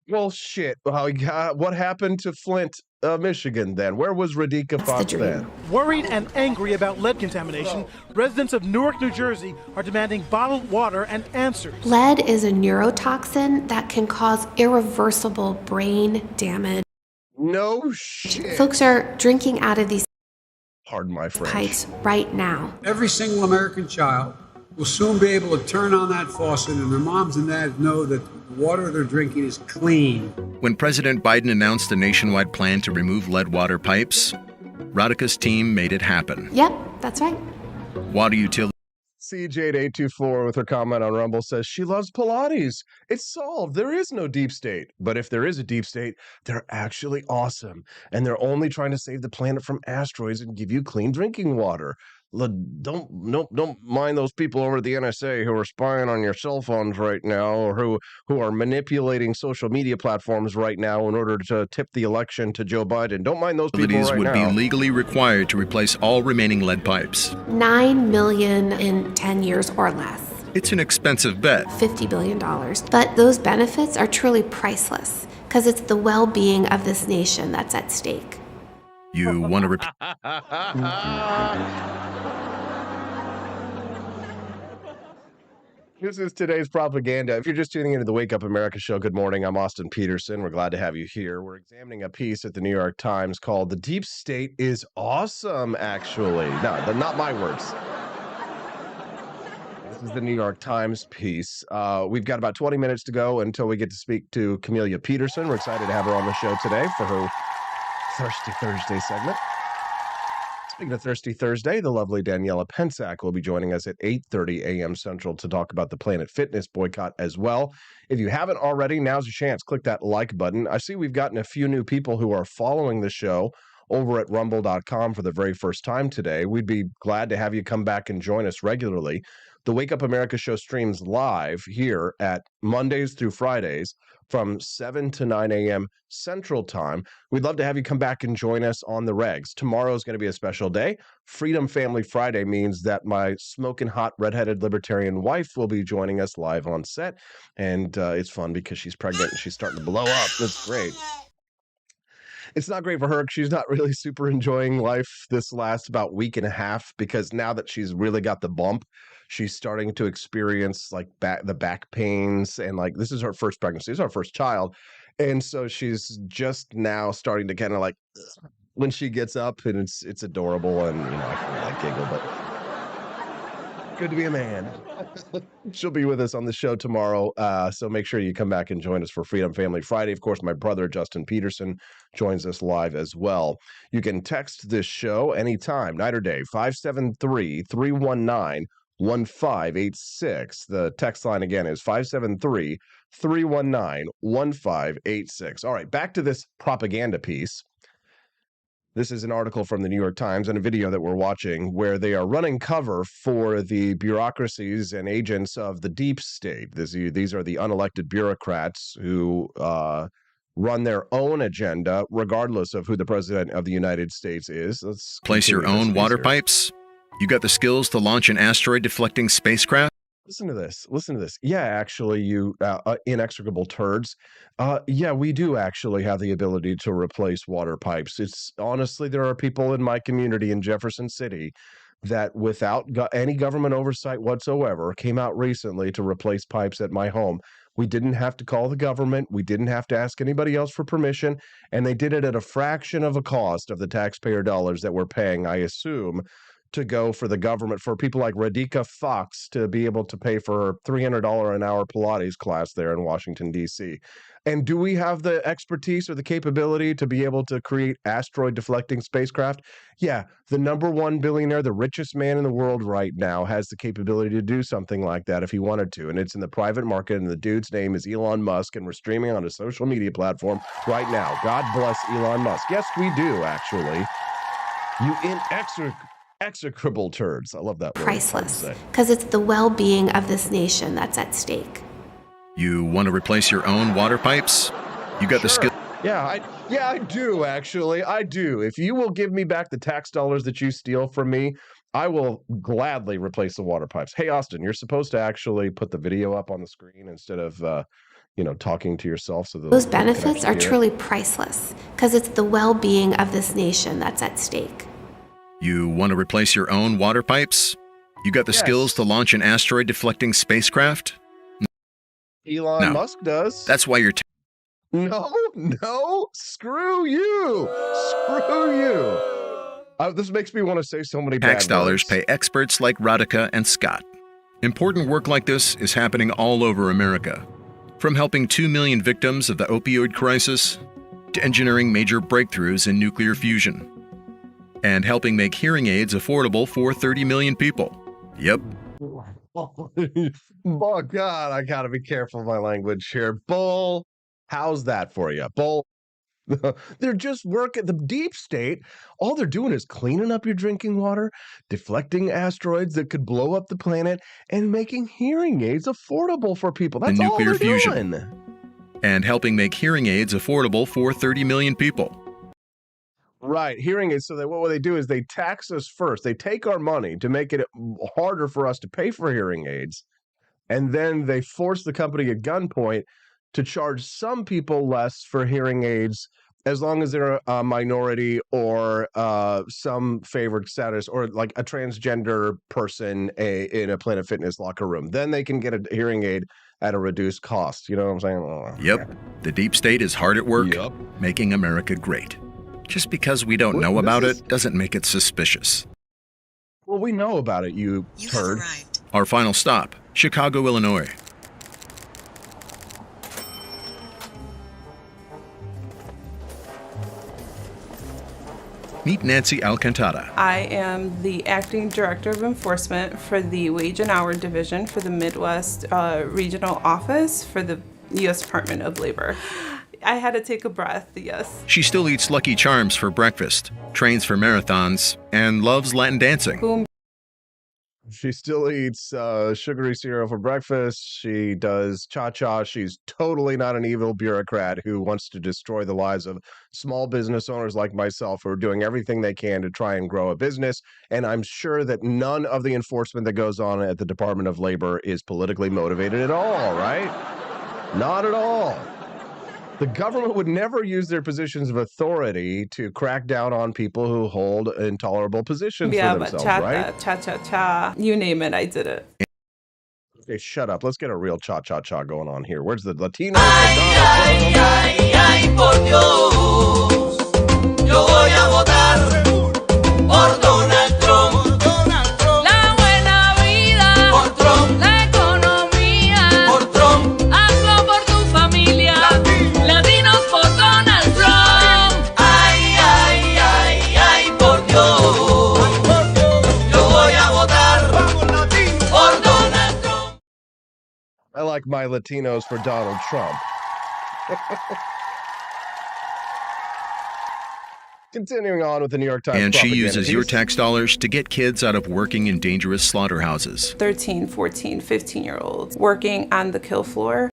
Well, shit. What happened to Flint Michigan then? Where was Radhika Fox then? Worried and angry about lead contamination, residents of Newark, New Jersey are demanding bottled water and answers. Lead is a neurotoxin that can cause irreversible brain damage. No shit. Folks are drinking out of these Pardon my French. pipes right now. Every single American child will soon be able to turn on that faucet and their moms and dads know that the water they're drinking is clean. When President Biden announced a nationwide plan to remove lead water pipes, Radhika's team made it happen. Yep, that's right. Water utility. CJ824 with her comment on Rumble says she loves Pilates. It's solved. There is no deep state. But if there is a deep state, they're actually awesome. And they're only trying to save the planet from asteroids and give you clean drinking water. Don't mind those people over at the NSA who are spying on your cell phones right now, or who are manipulating social media platforms right now in order to tip the election to Joe Biden. Don't mind those people right would now. be legally required to replace all remaining lead pipes. $9 million in 10 years or less. It's an expensive bet. $50 billion. But those benefits are truly priceless because it's the well-being of this nation that's at stake. You want to This is today's propaganda. If you're just tuning into the Wake Up America show, good morning. I'm Austin Peterson. We're glad to have you here. We're examining a piece at the New York Times called "The Deep State is Awesome," actually. No, they're not my words. This is the New York Times piece. We've got about 20 minutes to go until we get to speak to Camelia Peterson. We're excited to have her on the show today for her Thirsty Thursday segment. Speaking of Thirsty Thursday, the lovely Daniela Pensack will be joining us at 8:30 a.m. Central to talk about the Planet Fitness boycott as well. If you haven't already, now's your chance. Click that like button. I see we've gotten a few new people who are following the show over at rumble.com for the very first time today. We'd be glad to have you come back and join us regularly. The Wake Up America show streams live here at Mondays through Fridays from 7 to 9 a.m. Central Time. We'd love to have you come back and join us on the regs. Tomorrow is going to be a special day. Freedom Family Friday means that my smoking hot redheaded libertarian wife will be joining us live on set. And it's fun because she's pregnant and she's starting to blow up. That's great. It's not great for her. She's not really super enjoying life this last about week and a half because now that she's really got the bump, she's starting to experience like the back pains, and like this is her first pregnancy. It's our first child. And so she's just now starting to kind of like when she gets up, and it's adorable, and I kind of like giggle, but good to be a man. She'll be with us on the show tomorrow. So make sure you come back and join us for Freedom Family Friday. Of course, my brother, Justin Peterson, joins us live as well. You can text this show anytime, night or day, 573-319-1586. The text line again is 573-319-1586. All right, back to this propaganda piece. This is an article from the New York Times and a video that we're watching where they are running cover for the bureaucracies and agents of the deep state. These are the unelected bureaucrats who run their own agenda regardless of who the president of the United States is. Let's place your own water pipes. You got the skills to launch an asteroid deflecting spacecraft? Listen to this. Listen to this. Yeah, actually, you inextricable turds. Yeah, we do actually have the ability to replace water pipes. It's honestly, there are people in my community in Jefferson City that without any government oversight whatsoever came out recently to replace pipes at my home. We didn't have to call the government. We didn't have to ask anybody else for permission. And they did it at a fraction of a cost of the taxpayer dollars that we're paying, I assume, to go for the government, for people like Radhika Fox to be able to pay for her $300 an hour Pilates class there in Washington, D.C. And do we have the expertise or the capability to be able to create asteroid deflecting spacecraft? Yeah, the #1 billionaire, the richest man in the world right now, has the capability to do something like that if he wanted to. And it's in the private market, and the dude's name is Elon Musk, and we're streaming on a social media platform right now. God bless Elon Musk. Yes, we do, actually. You execrable turds. I love that word. Priceless. Because it's the well-being of this nation that's at stake. You want to replace your own water pipes? You got the skill. Yeah, I do, actually. I do. If you will give me back the tax dollars that you steal from me, I will gladly replace the water pipes. Hey, Austin, you're supposed to actually put the video up on the screen instead of talking to yourself so Those people can benefits actually are hear it. truly priceless because it's the well-being of this nation that's at stake. You want to replace your own water pipes? You got the skills to launch an asteroid-deflecting spacecraft? Elon No. Musk does. That's why you're No, screw you. Screw you. This makes me want to say so many tax bad dollars words. pay experts like Radhika and Scott. Important work like this is happening all over America. From helping 2 million victims of the opioid crisis to engineering major breakthroughs in nuclear fusion and helping make hearing aids affordable for 30 million people. Yep. Oh, God, I got to be careful of my language here. Bull, how's that for you? Bull. They're just working the deep state. All they're doing is cleaning up your drinking water, deflecting asteroids that could blow up the planet, and making hearing aids affordable for people. That's all nuclear they're fusion. doing. And helping make hearing aids affordable for 30 million people. Right, hearing aids. So what they do is they tax us first. They take our money to make it harder for us to pay for hearing aids, and then they force the company at gunpoint to charge some people less for hearing aids as long as they're a minority or some favored status or like a transgender person in a Planet Fitness locker room. Then they can get a hearing aid at a reduced cost. You know what I'm saying? Oh, yep. man. The deep state is hard at work, making America great. Just because we don't know about it doesn't make it suspicious. Well, we know about it, you turd. Our final stop, Chicago, Illinois. Meet Nancy Alcantara. I am the acting director of enforcement for the Wage and Hour Division for the Midwest Regional Office for the U.S. Department of Labor. I had to take a breath, yes. She still eats Lucky Charms for breakfast, trains for marathons, and loves Latin dancing. Boom. She still eats sugary cereal for breakfast. She does cha-cha. She's totally not an evil bureaucrat who wants to destroy the lives of small business owners like myself who are doing everything they can to try and grow a business. And I'm sure that none of the enforcement that goes on at the Department of Labor is politically motivated at all, right? Not at all. The government would never use their positions of authority to crack down on people who hold intolerable positions for themselves, right? Cha-cha-cha, you name it, I did it. Okay, shut up. Let's get a real cha-cha-cha going on here. Where's the Latino? Ay, por Dios, yo voy a votar por Donald Trump. La buena vida por Trump. La economía por Trump. Hazlo por tu familia. Latinos por Donald Trump. Ay, por Dios, yo voy a votar por Donald Trump. I like my Latinos for Donald Trump. Continuing on with the New York Times. And she propaganda uses piece. your tax dollars to get kids out of working in dangerous slaughterhouses. 13, 14, 15-year-olds working on the kill floor.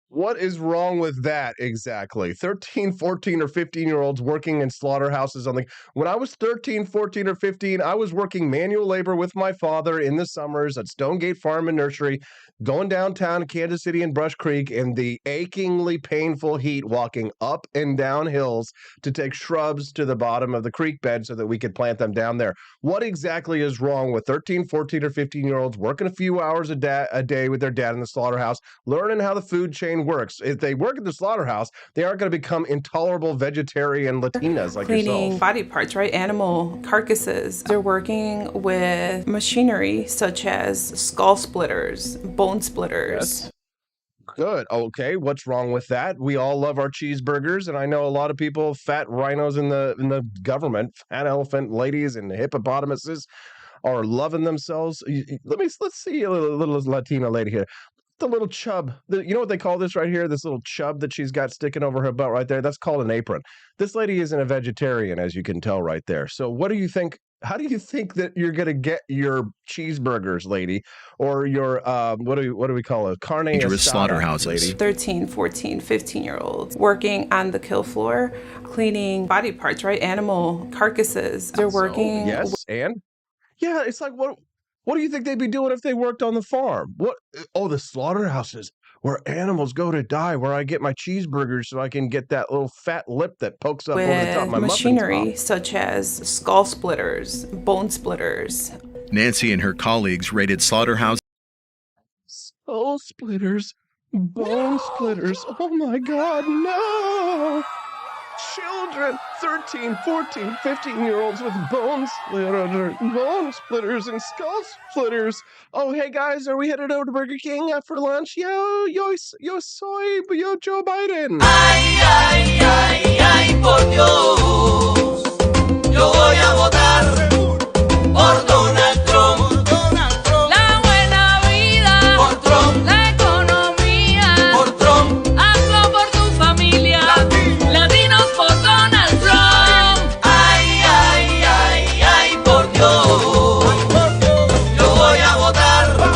What is wrong with that exactly? 13, 14, or 15-year-olds working in slaughterhouses on the... When I was 13, 14, or 15, I was working manual labor with my father in the summers at Stonegate Farm and Nursery, going downtown to Kansas City and Brush Creek in the achingly painful heat, walking up and down hills to take shrubs to the bottom of the creek bed so that we could plant them down there. What exactly is wrong with 13, 14, or 15-year-olds working a few hours a day with their dad in the slaughterhouse, learning how the food chain works? If they work at the slaughterhouse, they aren't going to become intolerable vegetarian Latinas like Cleaning yourself. body parts, right? Animal carcasses. They're working with machinery such as skull splitters, bone splitters. Yes. Good. Okay. What's wrong with that? We all love our cheeseburgers, and I know a lot of people, fat rhinos in the government, fat elephant ladies and hippopotamuses, are loving themselves. Let's see a little Latina lady here. The little chub. You know what they call this right here? This little chub that she's got sticking over her butt right there? That's called an apron. This lady isn't a vegetarian, as you can tell right there. So what do you think? How do you think that you're going to get your cheeseburgers, lady? Or your, what do we call it? Carne Dangerous asada, slaughterhouses. lady. 13, 14, 15-year-olds working on the kill floor, cleaning body parts, right? Animal carcasses. They're working. Yes, and? Yeah, it's like, what do you think they'd be doing if they worked on the farm? What? Oh, the slaughterhouses. where animals go to die, where I get my cheeseburgers so I can get that little fat lip that pokes up over the top of my with muffin machinery top. such as skull splitters, bone splitters. Nancy and her colleagues raided slaughterhouses. Skull splitters, bone splitters. Oh my God, no! Children, 13, 14, 15-year-olds with bone splitters and skull splitters. Oh, hey guys, are we headed over to Burger King for lunch? Yo, soy Joe Biden. Ay, ay, ay, ay, por Dios, yo voy a votar por Donald Trump. La buena vida por Trump. La economía por Trump. Hazlo por tu familia. Latinos por Donald Trump. Ay, ay, ay, ay, por Dios, yo voy a votar por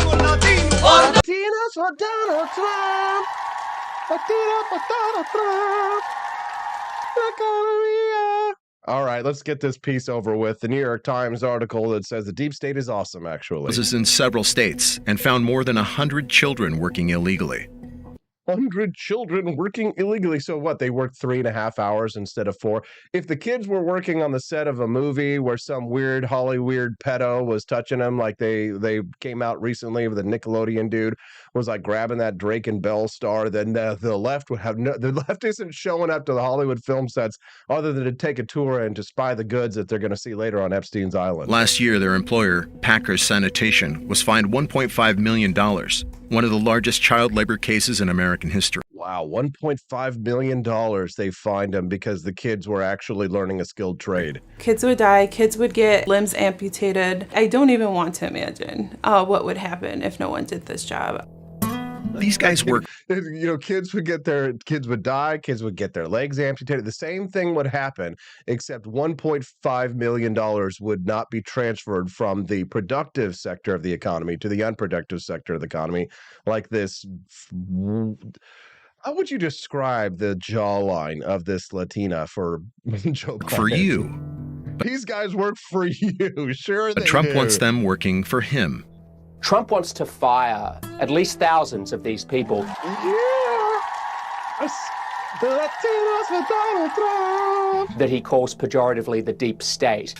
Latinos for Donald Trump. Latinos for Donald Trump. La economía. All right, let's get this piece over with. The New York Times article that says the deep state is awesome, actually. Is in several states and found more than 100 children working illegally. 100 children working illegally. So what? They worked 3.5 hours instead of 4. If the kids were working on the set of a movie where some weird Hollywood pedo was touching them, like they came out recently with a Nickelodeon dude was like grabbing that Drake and Bell star, then the left would have the left isn't showing up to the Hollywood film sets other than to take a tour and to spy the goods that they're going to see later on Epstein's Island. Last year, their employer, Packers Sanitation, was fined $1.5 million, one of the largest child labor cases in American history. Wow, $1.5 million they fined them because the kids were actually learning a skilled trade. Kids would die, kids would get limbs amputated. I don't even want to imagine what would happen if no one did this job. These guys work. Kids would die, kids would get their legs amputated. The same thing would happen, except $1.5 million would not be transferred from the productive sector of the economy to the unproductive sector of the economy. Like this. How would you describe the jawline of this Latina for Joe Biden? For you. These guys work for you. Sure they But Trump do. wants them working for him. Trump wants to fire at least thousands of these people. Yeah. The Latinos for Donald Trump. That he calls pejoratively the deep state.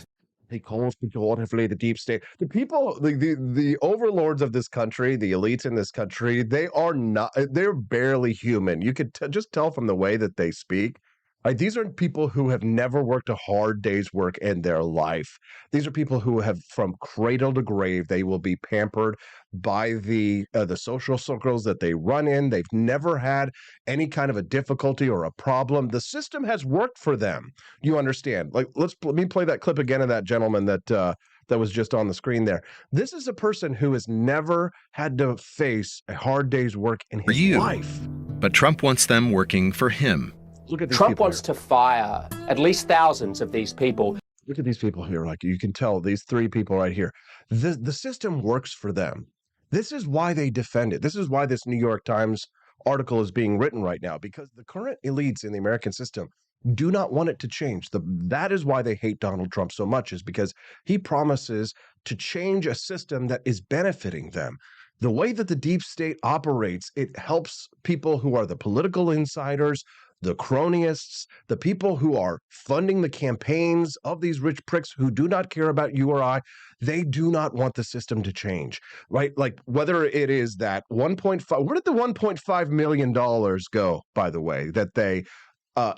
He calls pejoratively the deep state. The people, the overlords of this country, the elites in this country, they're barely human. You could just tell from the way that they speak. Like, these are people who have never worked a hard day's work in their life. These are people who have, from cradle to grave, they will be pampered by the social circles that they run in. They've never had any kind of a difficulty or a problem. The system has worked for them. You understand? Like, let me play that clip again of that gentleman that was just on the screen there. This is a person who has never had to face a hard day's work in his life. But Trump wants them working for him. Look at these Trump people wants here. to fire at least thousands of these people. Look at these people here. Like, you can tell these 3 people right here. The system works for them. This is why they defend it. This is why this New York Times article is being written right now, because the current elites in the American system do not want it to change. That is why they hate Donald Trump so much, is because he promises to change a system that is benefiting them. The way that the deep state operates, it helps people who are the political insiders, the cronyists, the people who are funding the campaigns of these rich pricks who do not care about you or I. They do not want the system to change, right? Like, whether it is that 1.5, where did the $1.5 million go, by the way, that they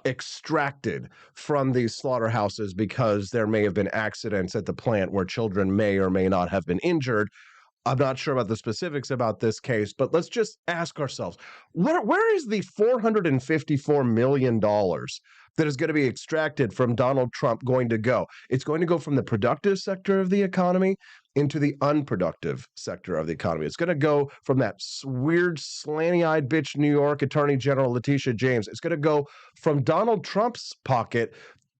extracted from these slaughterhouses because there may have been accidents at the plant where children may or may not have been injured? I'm not sure about the specifics about this case, but let's just ask ourselves, where is the $454 million that is going to be extracted from Donald Trump going to go? It's going to go from the productive sector of the economy into the unproductive sector of the economy. It's going to go from that weird, slanty-eyed bitch New York Attorney General Letitia James. It's going to go from Donald Trump's pocket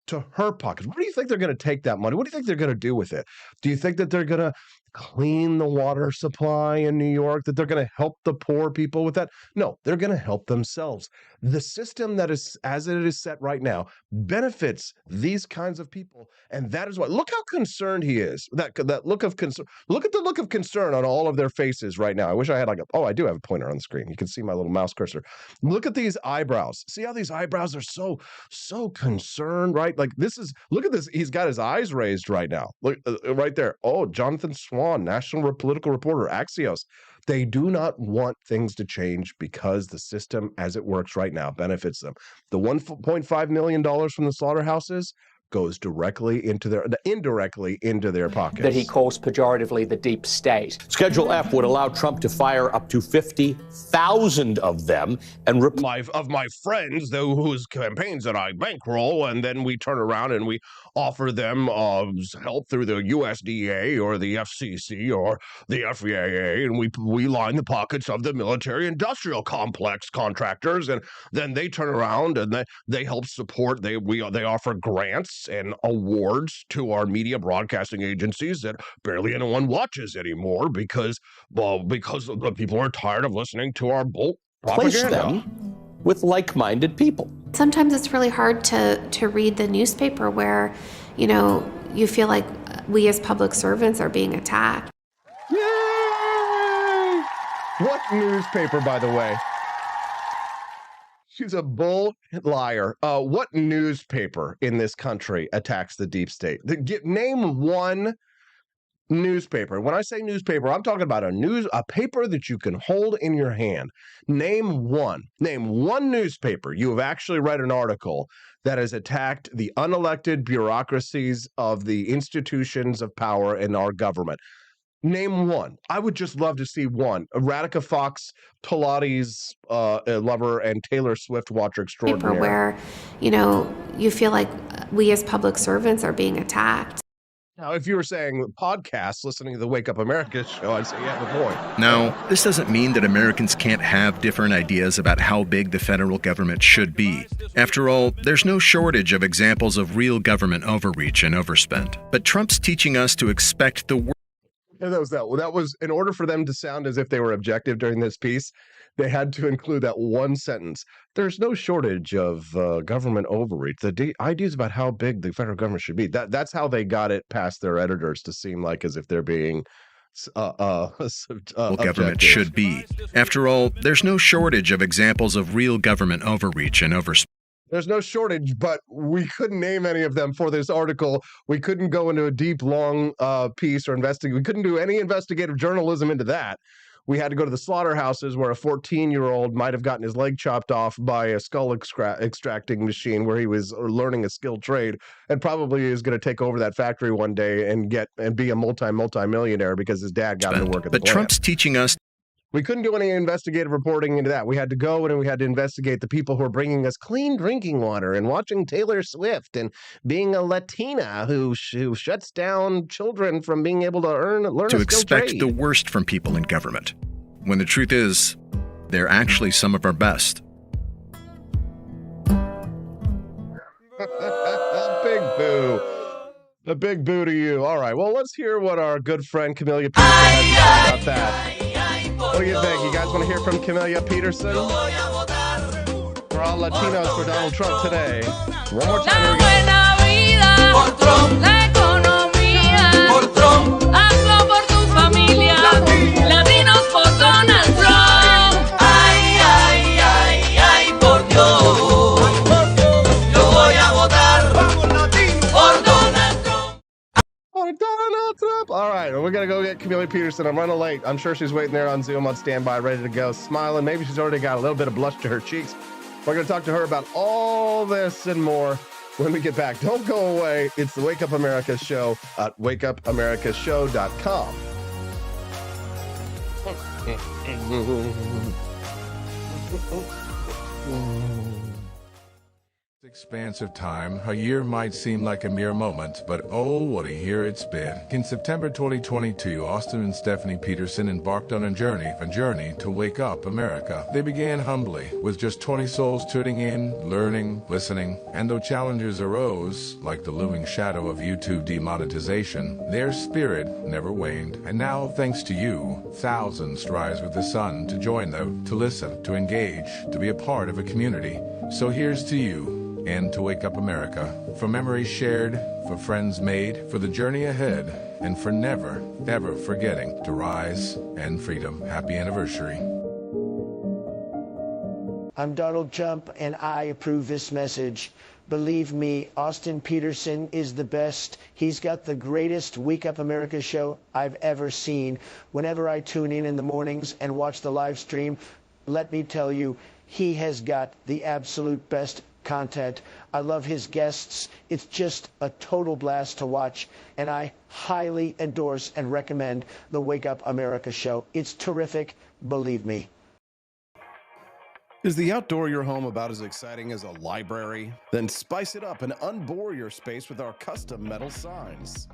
to her pocket. Where do you think they're going to take that money? What do you think they're going to do with it? Do you think that they're going to clean the water supply in New York, that they're going to help the poor people with that. No, they're going to help themselves. The system that is, as it is set right now, benefits these kinds of people. And that is why, look how concerned he is. That look of concern. Look at the look of concern on all of their faces right now. I wish I had I do have a pointer on the screen. You can see my little mouse cursor. Look at these eyebrows. See how these eyebrows are so concerned, right? Like look at this. He's got his eyes raised right now. Look right there. Oh, Jonathan Swan, national political reporter, Axios. They do not want things to change because the system as it works right now benefits them. The $1.5 million from the slaughterhouses goes indirectly into their pockets. That he calls pejoratively the deep state. Schedule F would allow Trump to fire up to 50,000 of them and of my friends, whose campaigns that I bankroll, and then we turn around and we offer them help through the USDA or the FCC or the FAA, and we line the pockets of the military-industrial complex contractors, and then they turn around and they help support. They offer grants and awards to our media broadcasting agencies that barely anyone watches anymore because the people are tired of listening to our bull replace propaganda. them with like-minded people. Sometimes it's really hard to read the newspaper where, you feel like we as public servants are being attacked. Yay! What newspaper, by the way? She's a bull liar. What newspaper in this country attacks the deep state? Name one newspaper. When I say newspaper, I'm talking about a paper that you can hold in your hand. Name one newspaper you have actually read an article that has attacked the unelected bureaucracies of the institutions of power in our government. Name one. I would just love to see one. Radhika Fox, Pilates lover, and Taylor Swift watcher extraordinaire. Where, you feel like we as public servants are being attacked. Now, if you were saying podcasts, listening to the Wake Up America show, I'd say you have a point. Now, this doesn't mean that Americans can't have different ideas about how big the federal government should be. After all, there's no shortage of examples of real government overreach and overspent. But Trump's teaching us to expect the worst. And that was in order for them to sound as if they were objective during this piece, they had to include that one sentence. There's no shortage of government overreach. The ideas about how big the federal government should be. That's how they got it past their editors to seem like as if they're being government should be. After all, there's no shortage of examples of real government overreach and overspend. There's no shortage, but we couldn't name any of them for this article. We couldn't go into a deep, long piece or investigate. We couldn't do any investigative journalism into that. We had to go to the slaughterhouses where a 14-year-old might have gotten his leg chopped off by a skull extracting machine where he was learning a skilled trade and probably is going to take over that factory one day and be a multi-millionaire because his dad got him to work at the plant. But Trump's teaching us. We couldn't do any investigative reporting into that. We had to go and we had to investigate the people who are bringing us clean drinking water and watching Taylor Swift and being a Latina who shuts down children from being able to learn a skilled trade. To expect the worst from people in government, when the truth is, they're actually some of our best. Big boo. A big boo to you. All right, well, let's hear what our good friend Camellia Peterson has to say about that. What do you think? You guys want to hear from Camellia Peterson? We're all Latinos for Donald Trump today. One more time. All right, we're going to go get Camellia Peterson. I'm running late. I'm sure she's waiting there on Zoom on standby, ready to go, smiling. Maybe she's already got a little bit of blush to her cheeks. We're going to talk to her about all this and more when we get back. Don't go away. It's the Wake Up America Show at wakeupamericashow.com. Expanse of time, a year might seem like a mere moment, but oh, what a year it's been. In September 2022, Austin and Stephanie Peterson embarked on a journey to wake up America. They began humbly, with just 20 souls tuning in, learning, listening, and though challenges arose, like the looming shadow of YouTube demonetization, their spirit never waned. And now, thanks to you, thousands rise with the sun to join them, to listen, to engage, to be a part of a community. So here's to you, and to wake up America, for memories shared, for friends made, for the journey ahead, and for never, ever forgetting to rise and freedom. Happy anniversary. I'm Donald Trump, and I approve this message. Believe me, Austin Peterson is the best. He's got the greatest Wake Up America show I've ever seen. Whenever I tune in the mornings and watch the live stream, let me tell you, he has got the absolute best content. I love his guests. It's just a total blast to watch, and I highly endorse and recommend the Wake Up America show. It's terrific, believe me. Is the outdoor of your home about as exciting as a library? Then spice it up and unbore your space with our custom metal signs.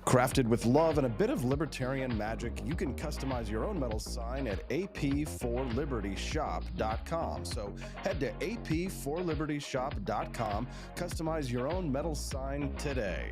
Crafted with love and a bit of libertarian magic, you can customize your own metal sign at ap4libertyshop.com. So head to ap4libertyshop.com, customize your own metal sign today.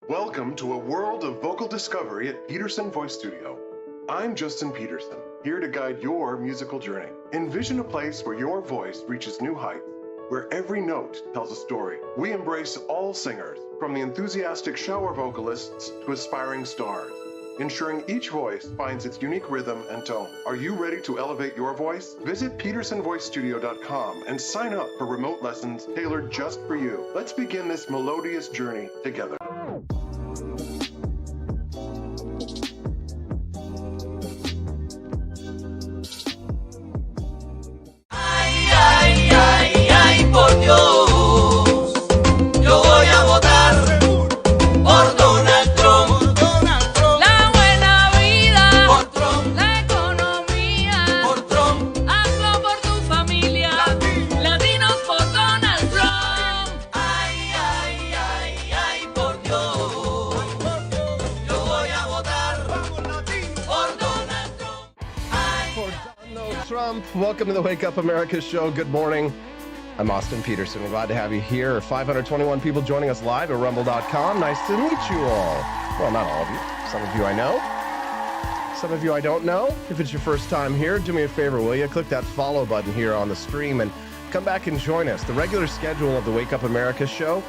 Welcome to a world of vocal discovery at Peterson Voice Studio. I'm Justin Peterson, here to guide your musical journey. Envision a place where your voice reaches new heights, where every note tells a story. We embrace all singers, from the enthusiastic shower vocalists to aspiring stars, ensuring each voice finds its unique rhythm and tone. Are you ready to elevate your voice? Visit petersonvoicestudio.com and sign up for remote lessons tailored just for you. Let's begin this melodious journey together. Por Dios, yo voy a votar por Donald Trump. La buena vida por Trump. La economía por Trump. Hazlo por tu familia. Latinos por Donald Trump. Ay, ay, ay, ay, por Dios. Yo voy a votar por Donald Trump. For Donald Trump. Welcome to the Wake Up America show. Good morning. I'm Austin Peterson. We're glad to have you here. 521 people joining us live at rumble.com. Nice to meet you all. Well, not all of you. Some of you I know. Some of you I don't know. If it's your first time here, do me a favor, will you? Click that follow button here on the stream and come back and join us. The regular schedule of the Wake Up America show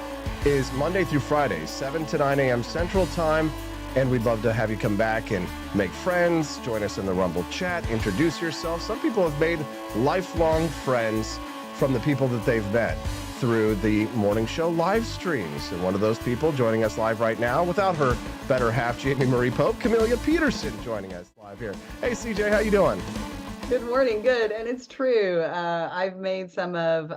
is Monday through Friday, 7 to 9 a.m. Central Time. And we'd love to have you come back and make friends, join us in the Rumble chat, introduce yourself. Some people have made lifelong friends from the people that they've met through the morning show live streams. And one of those people joining us live right now, without her better half, Jamie Marie Pope, Camelia Peterson joining us live here. Hey, CJ, how you doing? Good morning. Good. And it's true. I've made some of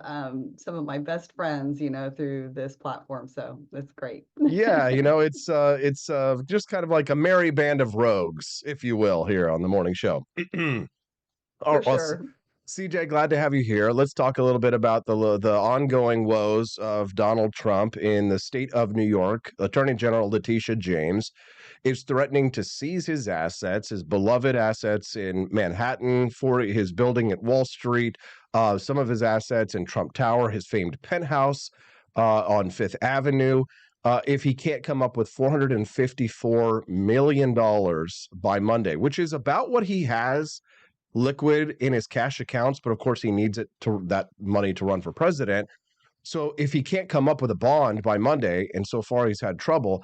my best friends, through this platform. So that's great. Yeah, it's just kind of like a merry band of rogues, if you will, here on the morning show. For sure. CJ, glad to have you here. Let's talk a little bit about the ongoing woes of Donald Trump in the state of New York. Attorney General Letitia James is threatening to seize his assets, his beloved assets in Manhattan, for his building at Wall Street, some of his assets in Trump Tower, his famed penthouse on Fifth Avenue. If he can't come up with $454 million by Monday, which is about what he has liquid in his cash accounts, but of course he needs that money to run for president. So if he can't come up with a bond by Monday, and so far he's had trouble,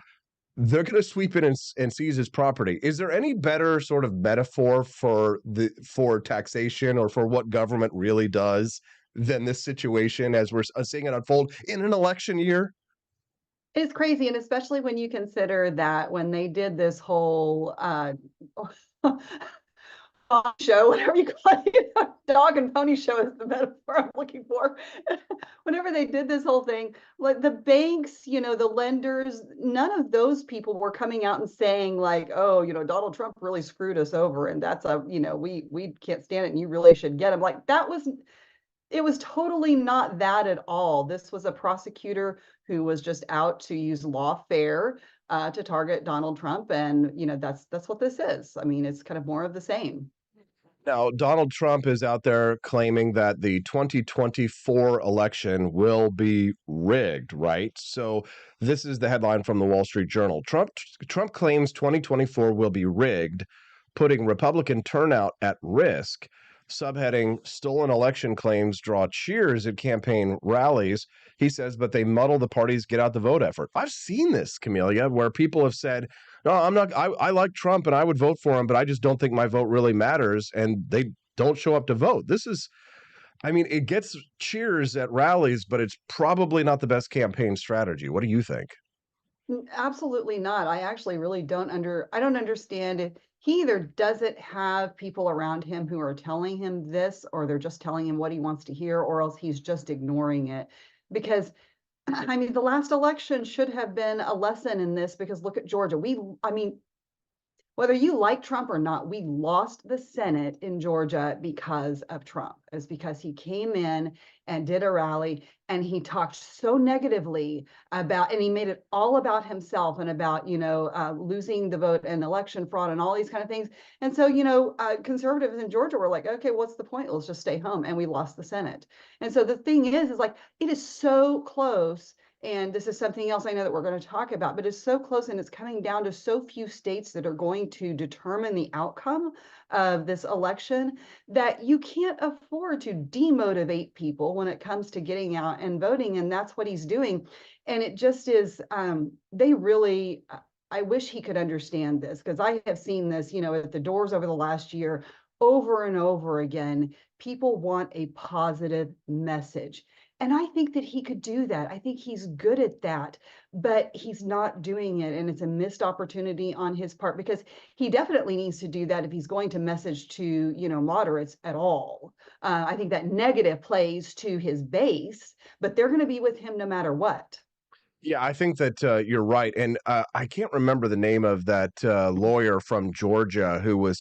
they're going to sweep in and seize his property. Is there any better sort of metaphor for taxation or for what government really does than this situation as we're seeing it unfold in an election year? It's crazy, and especially when you consider that when they did this whole show, whatever you call it, dog and pony show is the metaphor I'm looking for. Whenever they did this whole thing, like the banks, the lenders, none of those people were coming out and saying like, oh, Donald Trump really screwed us over, and that's we can't stand it, and you really should get him. Like it was totally not that at all. This was a prosecutor who was just out to use lawfare to target Donald Trump, and that's what this is. I mean, it's kind of more of the same. Now, Donald Trump is out there claiming that the 2024 election will be rigged, right? So this is the headline from the Wall Street Journal. Trump claims 2024 will be rigged, putting Republican turnout at risk. Subheading, stolen election claims draw cheers at campaign rallies. He says, but they muddle the party's get out the vote effort. I've seen this, Camelia, where people have said, no, I'm not, I like Trump and I would vote for him, but I just don't think my vote really matters. And they don't show up to vote. It gets cheers at rallies, but it's probably not the best campaign strategy. What do you think? Absolutely not. I actually really I don't understand it. He either doesn't have people around him who are telling him this, or they're just telling him what he wants to hear, or else he's just ignoring it. Because the last election should have been a lesson in this, because look at Georgia. Whether you like Trump or not, we lost the Senate in Georgia because of Trump. It's because he came in and did a rally and he talked so negatively about, and he made it all about himself and about, losing the vote and election fraud and all these kind of things. And so, conservatives in Georgia were like, okay, what's the point? Let's just stay home. And we lost the Senate. And so the thing is like, it is so close. And this is something else I know that we're going to talk about, but it's so close and it's coming down to so few states that are going to determine the outcome of this election that you can't afford to demotivate people when it comes to getting out and voting. And that's what he's doing. And it just is, I wish he could understand this, because I have seen this, at the doors over the last year, over and over again. People want a positive message. And I think that he could do that. I think he's good at that, but he's not doing it. And it's a missed opportunity on his part, because he definitely needs to do that if he's going to message to, moderates at all. I think that negative plays to his base, but they're going to be with him no matter what. Yeah, I think that you're right. And I can't remember the name of that lawyer from Georgia who was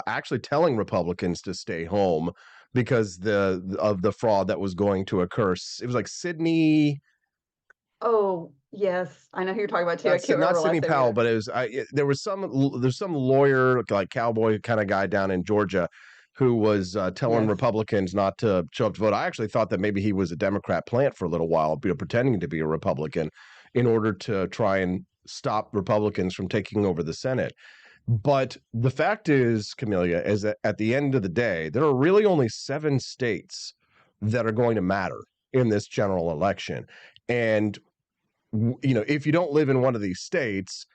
actually telling Republicans to stay home because of the fraud that was going to occur. It was like Sidney. Oh, yes. I know who you're talking about too. I can't remember. Not Sidney Powell, but there's some lawyer, like cowboy kind of guy down in Georgia who was telling Republicans not to show up to vote. I actually thought that maybe he was a Democrat plant for a little while, pretending to be a Republican in order to try and stop Republicans from taking over the Senate. But the fact is, Camelia, is that at the end of the day, there are really only 7 states that are going to matter in this general election. And, if you don't live in one of these states,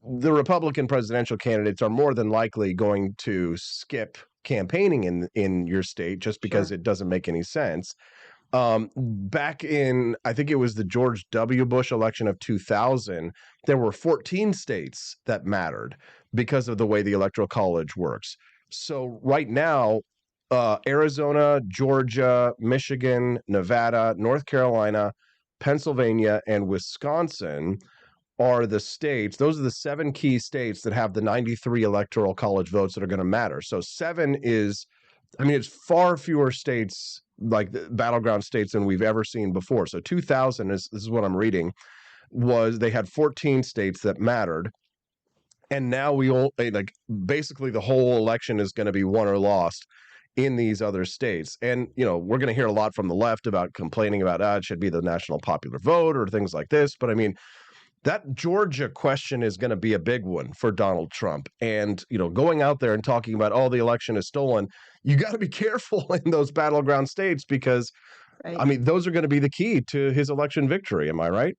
the Republican presidential candidates are more than likely going to skip campaigning in your state just because it doesn't make any sense. Back in, I think it was the George W. Bush election of 2000, there were 14 states that mattered because of the way the Electoral College works. So right now, Arizona, Georgia, Michigan, Nevada, North Carolina, Pennsylvania, and Wisconsin are the states. Those are the 7 key states that have the 93 Electoral College votes that are going to matter. So 7 is, it's far fewer states, like the battleground states, than we've ever seen before. So 2000 this is what I'm reading, they had 14 states that mattered. And now basically the whole election is going to be won or lost in these other states. And, we're going to hear a lot from the left about complaining about, it should be the national popular vote or things like this. But that Georgia question is going to be a big one for Donald Trump. And, going out there and talking about, the election is stolen, you got to be careful in those battleground states because, those are going to be the key to his election victory. Am I right?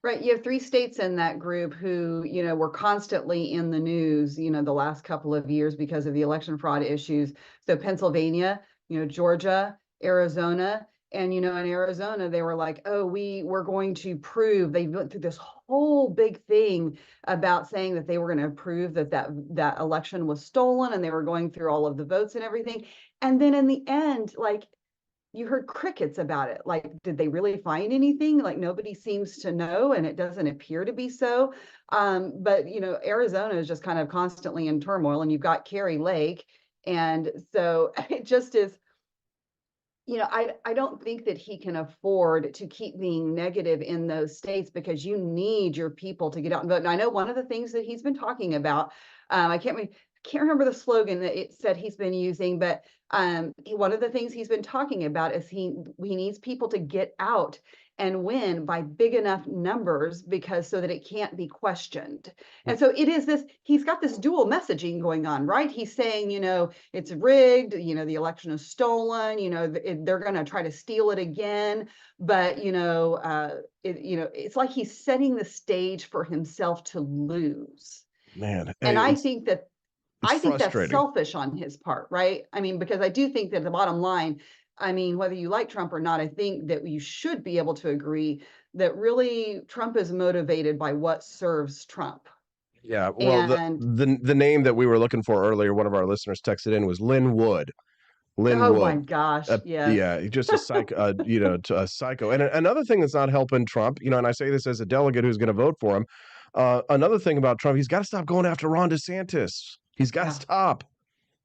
Right, you have 3 states in that group who, were constantly in the news, the last couple of years because of the election fraud issues. So Pennsylvania, Georgia, Arizona, and, in Arizona, they were like, "Oh, we're going to prove." They went through this whole big thing about saying that they were gonna prove that election was stolen, and they were going through all of the votes and everything. And then in the end, like, you heard crickets about it. Like, did they really find anything? Like, nobody seems to know, and it doesn't appear to be so. But Arizona is just kind of constantly in turmoil, and you've got Kerry Lake, and so it just is. I don't think that he can afford to keep being negative in those states because you need your people to get out and vote. And I know one of the things that he's been talking about, I can't remember the slogan that it said he's been using, but one of the things he's been talking about is he needs people to get out and win by big enough numbers because so that it can't be questioned. And so it is this, he's got this dual messaging going on, right? He's saying, it's rigged, the election is stolen, they're going to try to steal it again. But, it's like he's setting the stage for himself to lose. Man, And I it's think that it's that's frustrating. selfish on his part, right? I mean, because I do think that the bottom line, I mean, whether you like Trump or not, I think that you should be able to agree that really Trump is motivated by what serves Trump. Yeah, well, the And the the name that we were looking for earlier, one of our listeners texted in was Lynn Wood. Lynn oh my Wood. gosh, yes. Yeah, just a psycho, a psycho. And another thing that's not helping Trump, and I say this as a delegate who's going to vote for him. Another thing about Trump, he's got to stop going after Ron DeSantis. He's got to Yeah. stop.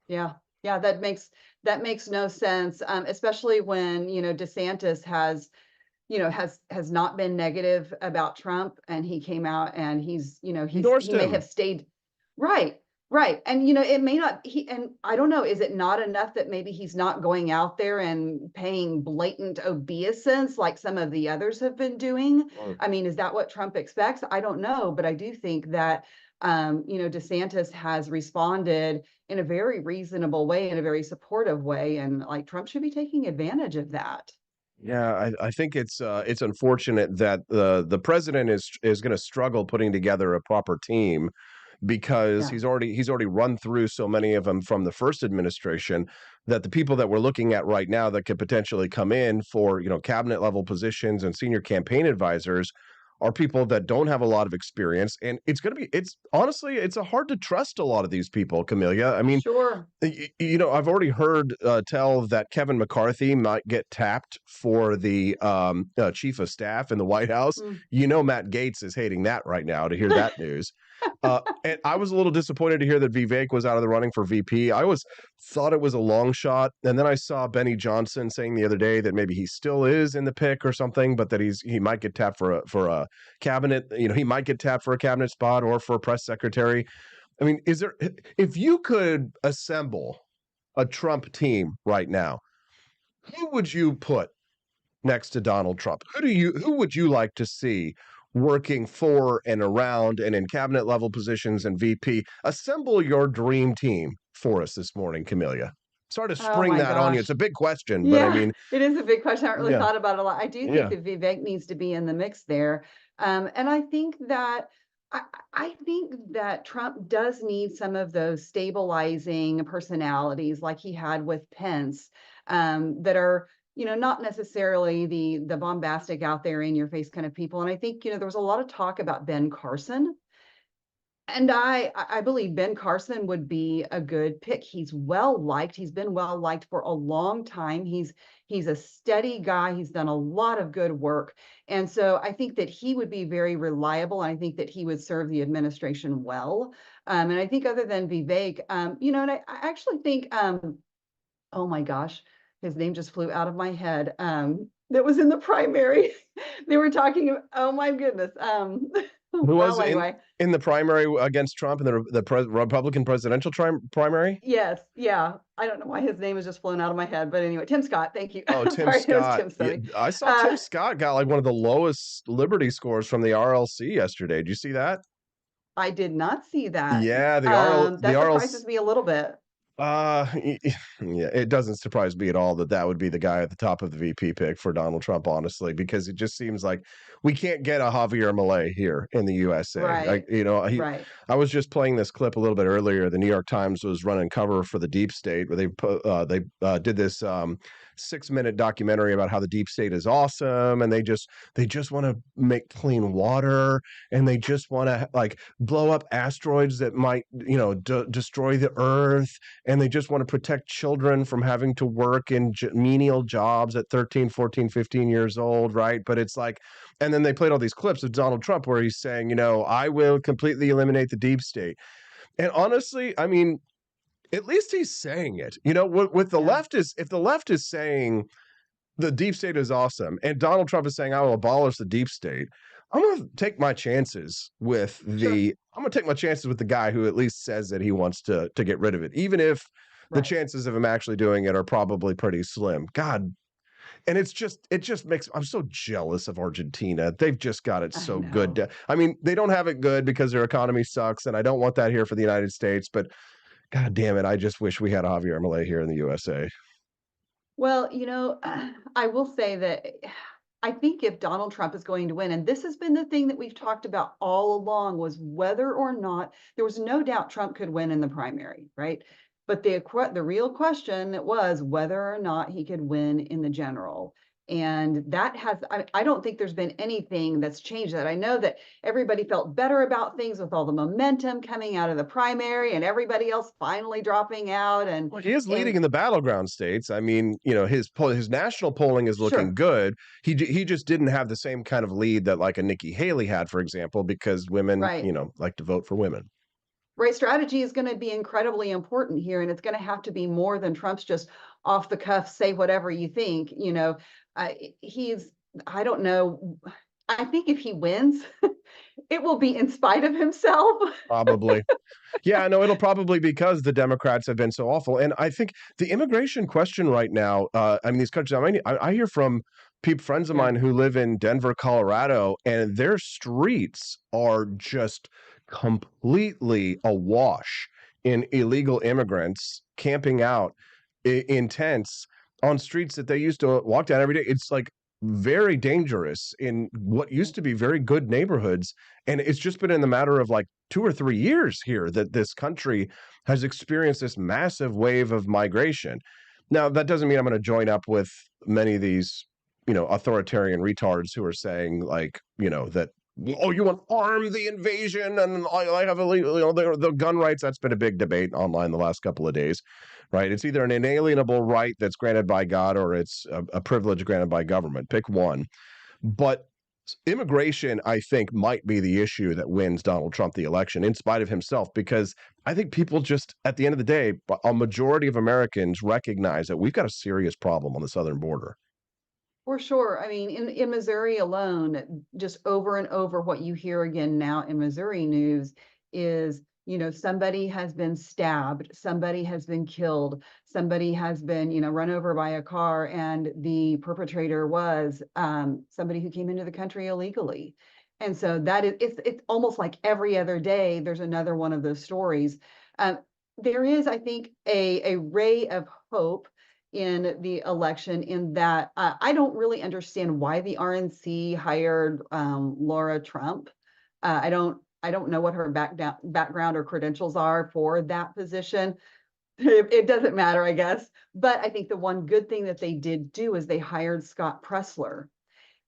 Yeah. Yeah, that makes no sense. Especially when, DeSantis has not been negative about Trump, and he came out and Endorsed he may him. have stayed right. Right. And it may not and I don't know, is it not enough that maybe he's not going out there and paying blatant obeisance like some of the others have been doing? Mm. I mean, is that what Trump expects? I don't know, but I do think that DeSantis has responded in a very reasonable way, in a very supportive way, and like Trump should be taking advantage of that. Yeah, I think it's unfortunate that the president is going to struggle putting together a proper team because Yeah. he's already run through so many of them from the first administration that the people that we're looking at right now that could potentially come in for cabinet level positions and senior campaign advisors are people that don't have a lot of experience, and it's honestly it's a hard to trust a lot of these people, Camellia. I mean, Sure. I've already heard tell that Kevin McCarthy might get tapped for the chief of staff in the White House. Mm. Matt Gaetz is hating that right now to hear that news. And I was a little disappointed to hear that Vivek was out of the running for VP. I always thought it was a long shot, and then I saw Benny Johnson saying the other day that maybe he still is in the pick or something, but that he might get tapped for a cabinet. He might get tapped for a cabinet spot or for a press secretary. I mean, if you could assemble a Trump team right now, who would you put next to Donald Trump? Who would you like to see working for and around and in cabinet level positions and VP? Assemble your dream team for us this morning, Camellia. Sorry to Oh spring my that on you. gosh. It's a big question, but I Yeah, mean, it is a big question. I haven't really yeah, thought about it a lot. I do think yeah. that Vivek needs to be in the mix there. And I think that Trump does need some of those stabilizing personalities like he had with Pence, that are, not necessarily the bombastic out there in your face kind of people. And I think, there was a lot of talk about Ben Carson. And I believe Ben Carson would be a good pick. He's well liked. He's been well liked for a long time. He's a steady guy. He's done a lot of good work. And so I think that he would be very reliable. And I think that he would serve the administration well. And I think other than Vivek, and I actually think, oh my gosh, his name just flew out of my head. That was in the primary. They were talking, oh my goodness. Who was Well, anyway. in the primary against Trump in the Republican presidential primary? Yes, yeah. I don't know why his name is just flown out of my head, but anyway, Tim Scott, thank you. Oh, Tim Sorry, it was Scott. Tim Yeah, Stoney. I saw Tim Scott got like one of the lowest Liberty scores from the RLC yesterday. Did you see that? I did not see that. Yeah, the That RLC. surprises me a little bit. Yeah, it doesn't surprise me at all that that would be the guy at the top of the VP pick for Donald Trump, honestly, because it just seems like we can't get a Javier Milei here in the USA. Right. He, Right. I was just playing this clip a little bit earlier. The New York Times was running cover for the deep state where they did this 6-minute documentary about how the deep state is awesome, and they just want to make clean water, and they just want to like blow up asteroids that might destroy the earth, and they just want to protect children from having to work in menial jobs at 13, 14, 15 years old, right? But it's like, and then they played all these clips of Donald Trump where he's saying, I will completely eliminate the deep state. And honestly, I mean, at least he's saying it. With the left is, if the left is saying the deep state is awesome, and Donald Trump is saying I will abolish the deep state, I'm going to take my chances with the guy who at least says that he wants to get rid of it, even if the chances of him actually doing it are probably pretty slim. God. And it just makes, I'm so jealous of Argentina. They've just got it so good. I mean, they don't have it good because their economy sucks, and I don't want that here for the United States, but God damn it, I just wish we had Javier Milei here in the USA. Well, I will say that I think if Donald Trump is going to win, and this has been the thing that we've talked about all along, was whether or not there was no doubt Trump could win in the primary, right? But the real question was whether or not he could win in the general. And that I don't think there's been anything that's changed that. I know that everybody felt better about things with all the momentum coming out of the primary and everybody else finally dropping out. And well, he is leading in the battleground states. I mean, his national polling is looking good. He just didn't have the same kind of lead that like a Nikki Haley had, for example, because women, like to vote for women. Right, strategy is going to be incredibly important here, and it's going to have to be more than Trump's just off the cuff, say whatever you think. I don't know. I think if he wins, it will be in spite of himself. Probably. Yeah, no, it'll probably because the Democrats have been so awful. And I think the immigration question right now, I mean, these countries, I hear from friends of mine who live in Denver, Colorado, and their streets are just completely awash in illegal immigrants camping out in tents on streets that they used to walk down every day. It's like very dangerous in what used to be very good neighborhoods. And it's just been in the matter of like 2 or 3 years here that this country has experienced this massive wave of migration. Now, that doesn't mean I'm going to join up with many of these, authoritarian retards who are saying like, that, oh, you want to arm the invasion and I have the gun rights. That's been a big debate online the last couple of days, right? It's either an inalienable right that's granted by God or it's a privilege granted by government. Pick one. But immigration, I think, might be the issue that wins Donald Trump the election in spite of himself, because I think people just, at the end of the day, a majority of Americans recognize that we've got a serious problem on the southern border. For sure. I mean, in Missouri alone, just over and over, what you hear again now in Missouri news is, somebody has been stabbed, somebody has been killed, somebody has been, run over by a car, and the perpetrator was somebody who came into the country illegally. And so it's almost like every other day there's another one of those stories. There is, I think, a ray of hope in the election, in that I don't really understand why the RNC hired Laura Trump. I don't know what her background or credentials are for that position. It doesn't matter, I guess. But I think the one good thing that they did do is they hired Scott Pressler.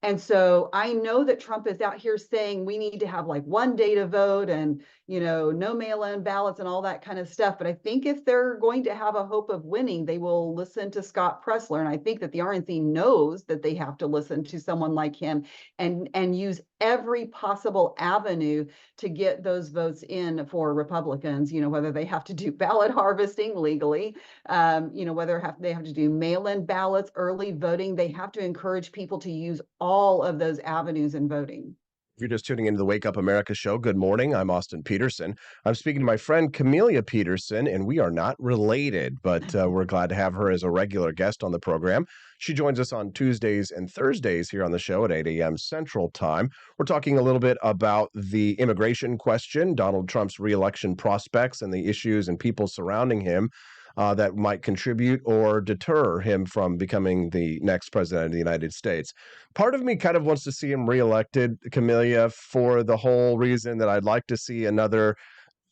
And so I know that Trump is out here saying we need to have like one day to vote and, no mail-in ballots and all that kind of stuff. But I think if they're going to have a hope of winning, they will listen to Scott Pressler. And I think that the RNC knows that they have to listen to someone like him and use every possible avenue to get those votes in for Republicans, whether they have to do ballot harvesting legally, whether they have to do mail-in ballots, early voting. They have to encourage people to use all of those avenues in voting. If you're just tuning into the Wake Up America show, good morning. I'm Austin Peterson. I'm speaking to my friend Camelia Peterson, and we are not related, but we're glad to have her as a regular guest on the program. She joins us on Tuesdays and Thursdays here on the show at 8 a.m. Central Time. We're talking a little bit about the immigration question, Donald Trump's reelection prospects, and the issues and people surrounding him. that might contribute or deter him from becoming the next president of the United States. Part of me kind of wants to see him reelected, Camellia, for the whole reason that I'd like to see another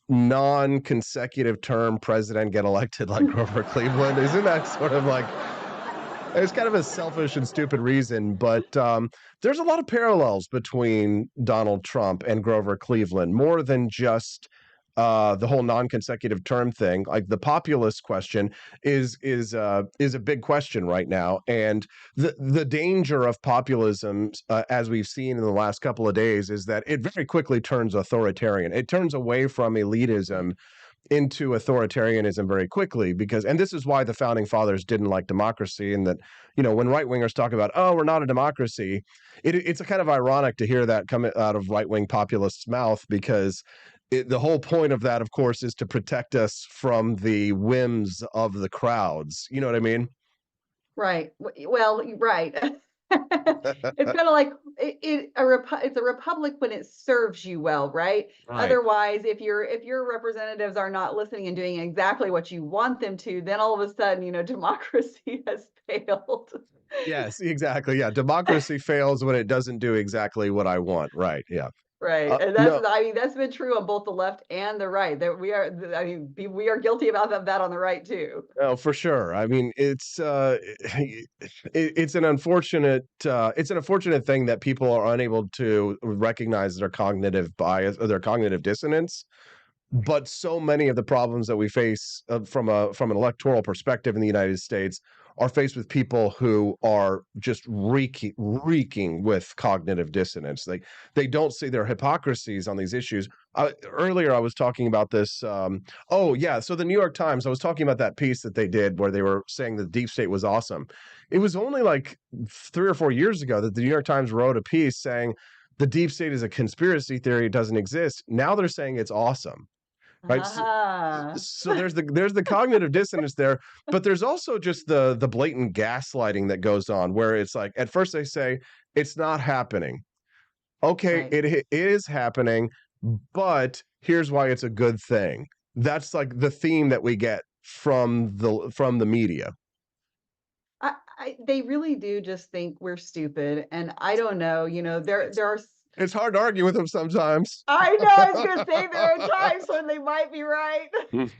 non-consecutive term president get elected like Grover Cleveland. Isn't that sort of like, it's kind of a selfish and stupid reason, but there's a lot of parallels between Donald Trump and Grover Cleveland, more than just the whole non-consecutive term thing. Like the populist question is a big question right now, and the danger of populism, as we've seen in the last couple of days, is that it very quickly turns authoritarian. It turns away from elitism into authoritarianism very quickly, because, and this is why the founding fathers didn't like democracy, and that, you know, when right wingers talk about, oh, we're not a democracy, it's a kind of ironic to hear that come out of right wing populists' mouth, because the whole point of that, of course, is to protect us from the whims of the crowds. You know what I mean? Right. Well, right. It's kind of like it's a republic when it serves you well, right? Right. Otherwise, if your representatives are not listening and doing exactly what you want them to, then all of a sudden, you know, democracy has failed. Yes, exactly. Yeah, democracy fails when it doesn't do exactly what I want. Right. Yeah. Right. And No. I mean, that's been true on both the left and the right. That I mean, we are guilty about that on the right too. Oh, for sure. I mean, it's an unfortunate thing that people are unable to recognize their cognitive bias or their cognitive dissonance. But so many of the problems that we face from an electoral perspective in the United States are faced with people who are just reeking with cognitive dissonance. They don't see their hypocrisies on these issues. Earlier, I was talking about this. Oh yeah, so the New York Times. I was talking about that piece that they did where they were saying the deep state was awesome. It was only like 3 or 4 years ago that the New York Times wrote a piece saying the deep state is a conspiracy theory; it doesn't exist. Now they're saying it's awesome. Right. So there's the cognitive dissonance there, but there's also just the blatant gaslighting that goes on, where it's like at first they say it's not happening. Okay, Right. it is happening, but here's why it's a good thing. That's like the theme that we get from the media. They really do just think we're stupid, and I don't know. You know, there are. It's hard to argue with them sometimes. I know. I was going to say there are times when they might be right. I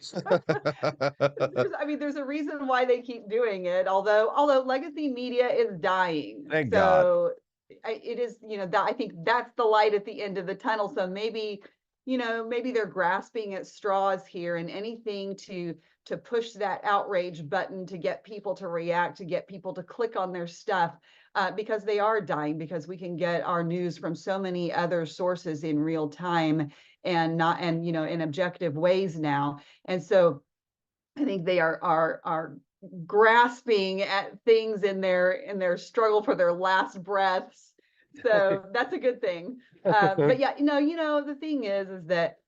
mean, there's a reason why they keep doing it. Although legacy media is dying. Thank So it is. You know, I think that's the light at the end of the tunnel. So maybe, you know, maybe they're grasping at straws here, and anything to push that outrage button, to get people to react, to get people to click on their stuff, because they are dying, because we can get our news from so many other sources in real time and you know, in objective ways now. And so I think they are grasping at things in their struggle for their last breaths. So that's a good thing. But yeah, you know, the thing is that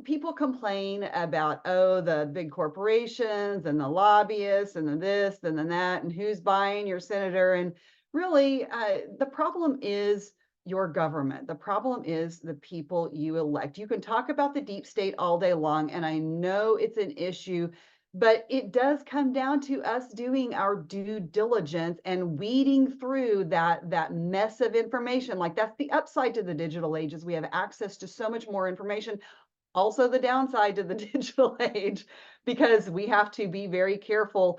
people complain about, oh, the big corporations and the lobbyists and the this and the that and who's buying your senator. And really, the problem is your government. The problem is the people you elect. You can talk about the deep state all day long, and I know it's an issue, but it does come down to us doing our due diligence and weeding through that mess of information. Like, that's the upside to the digital age, is we have access to so much more information. Also the downside to the digital age, because we have to be very careful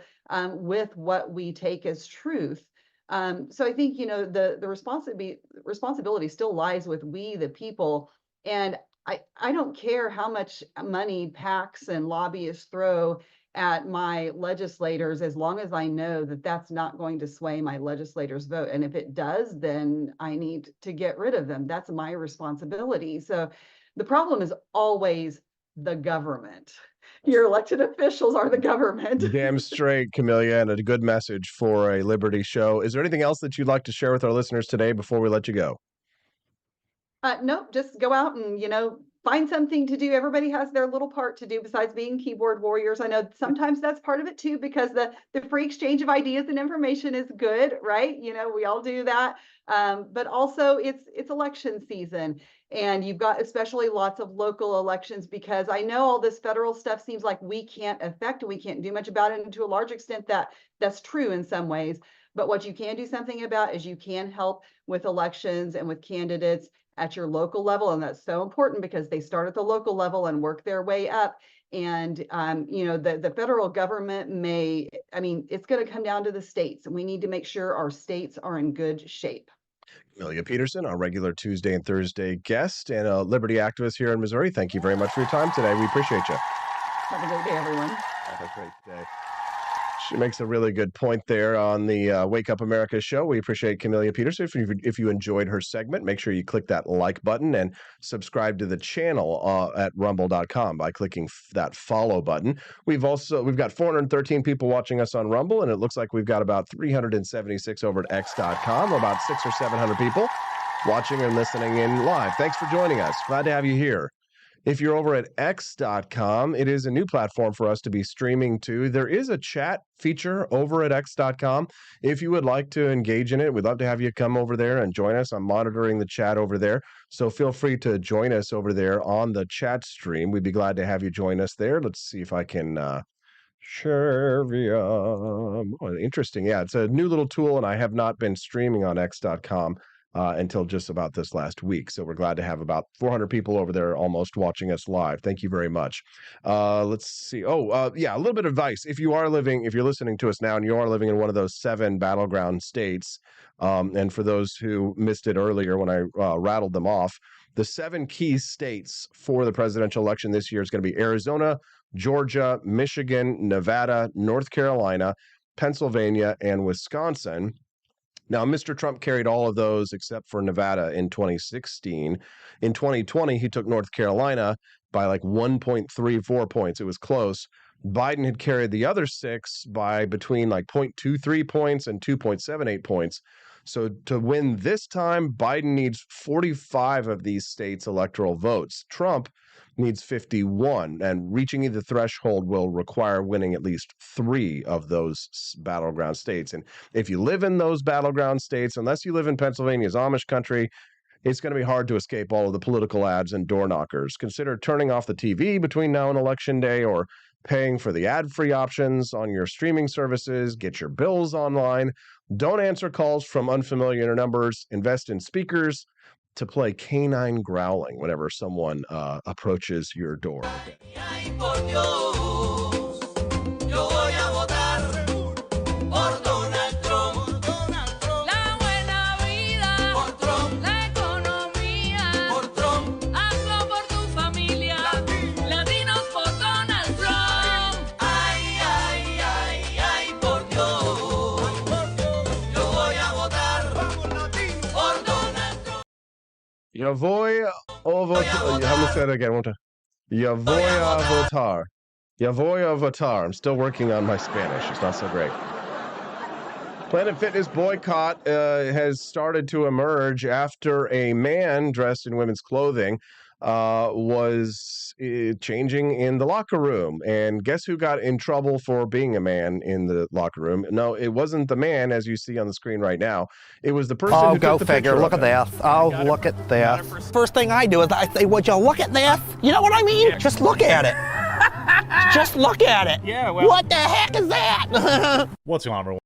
with what we take as truth. So I think, you know, the responsibility still lies with we, the people. And I don't care how much money PACs and lobbyists throw at my legislators, as long as I know that that's not going to sway my legislators' vote. And if it does, then I need to get rid of them. That's my responsibility. So the problem is always the government. Your elected officials are the government. Damn straight, Camellia, and a good message for a Liberty show. Is there anything else that you'd like to share with our listeners today before we let you go? No, just go out and, you know, find something to do. Everybody has their little part to do besides being keyboard warriors. I know sometimes that's part of it too, because the free exchange of ideas and information is good, right? You know, we all do that. But also it's election season, and you've got especially lots of local elections, because I know all this federal stuff seems like we can't affect and we can't do much about it. And to a large extent that's true in some ways. But what you can do something about is you can help with elections and with candidates at your local level. And that's so important, because they start at the local level and work their way up. And, you know, the federal government it's going to come down to the states, and we need to make sure our states are in good shape. Amelia Peterson, our regular Tuesday and Thursday guest and a liberty activist here in Missouri. Thank you very much for your time today. We appreciate you. Have a great day, everyone. Have a great day. She makes a really good point there on the Wake Up America show. We appreciate Camelia Peterson. If you enjoyed her segment, make sure you click that like button and subscribe to the channel at rumble.com by clicking that follow button. We've got 413 people watching us on Rumble, and it looks like we've got about 376 over at x.com, about 600 or 700 people watching and listening in live. Thanks for joining us. Glad to have you here. If you're over at x.com, it is a new platform for us to be streaming to. There is a chat feature over at x.com. If you would like to engage in it, we'd love to have you come over there and join us. I'm monitoring the chat over there, so feel free to join us over there on the chat stream. We'd be glad to have you join us there. Let's see if I can share via. Interesting. Yeah, it's a new little tool, and I have not been streaming on x.com until just about this last week. So we're glad to have about 400 people over there almost watching us live. Thank you very much. Let's see. Yeah, a little bit of advice. If you're listening to us now and you are living in one of those 7 battleground states, and for those who missed it earlier when I rattled them off, the 7 key states for the presidential election this year is going to be Arizona, Georgia, Michigan, Nevada, North Carolina, Pennsylvania, and Wisconsin. Now, Mr. Trump carried all of those except for Nevada in 2016. In 2020, he took North Carolina by like 1.34 points. It was close. Biden had carried the other 6 by between like 0.23 points and 2.78 points. So to win this time, Biden needs 45 of these states' electoral votes. Trump needs 51, and reaching the threshold will require winning at least 3 of those battleground states. And if you live in those battleground states, unless you live in Pennsylvania's Amish country, it's going to be hard to escape all of the political ads and door knockers. Consider turning off the TV between now and Election Day, or paying for the ad-free options on your streaming services. Get your bills online. Don't answer calls from unfamiliar numbers. Invest in speakers to play canine growling whenever someone approaches your door. Yo voy a votar. Let me say it again one time. Yo voy a votar. Yo voy a votar. I'm still working on my Spanish. It's not so great. Planet Fitness boycott has started to emerge after a man dressed in women's clothing was changing in the locker room. And guess who got in trouble for being a man in the locker room? No, it wasn't the man, as you see on the screen right now. It was the person who took the picture. Look at this. Oh, look at this. First thing I do is I say, would you look at this? You know what I mean? Yeah. Just look at it. Just look at it. Yeah, well. What the heck is that? What's going on?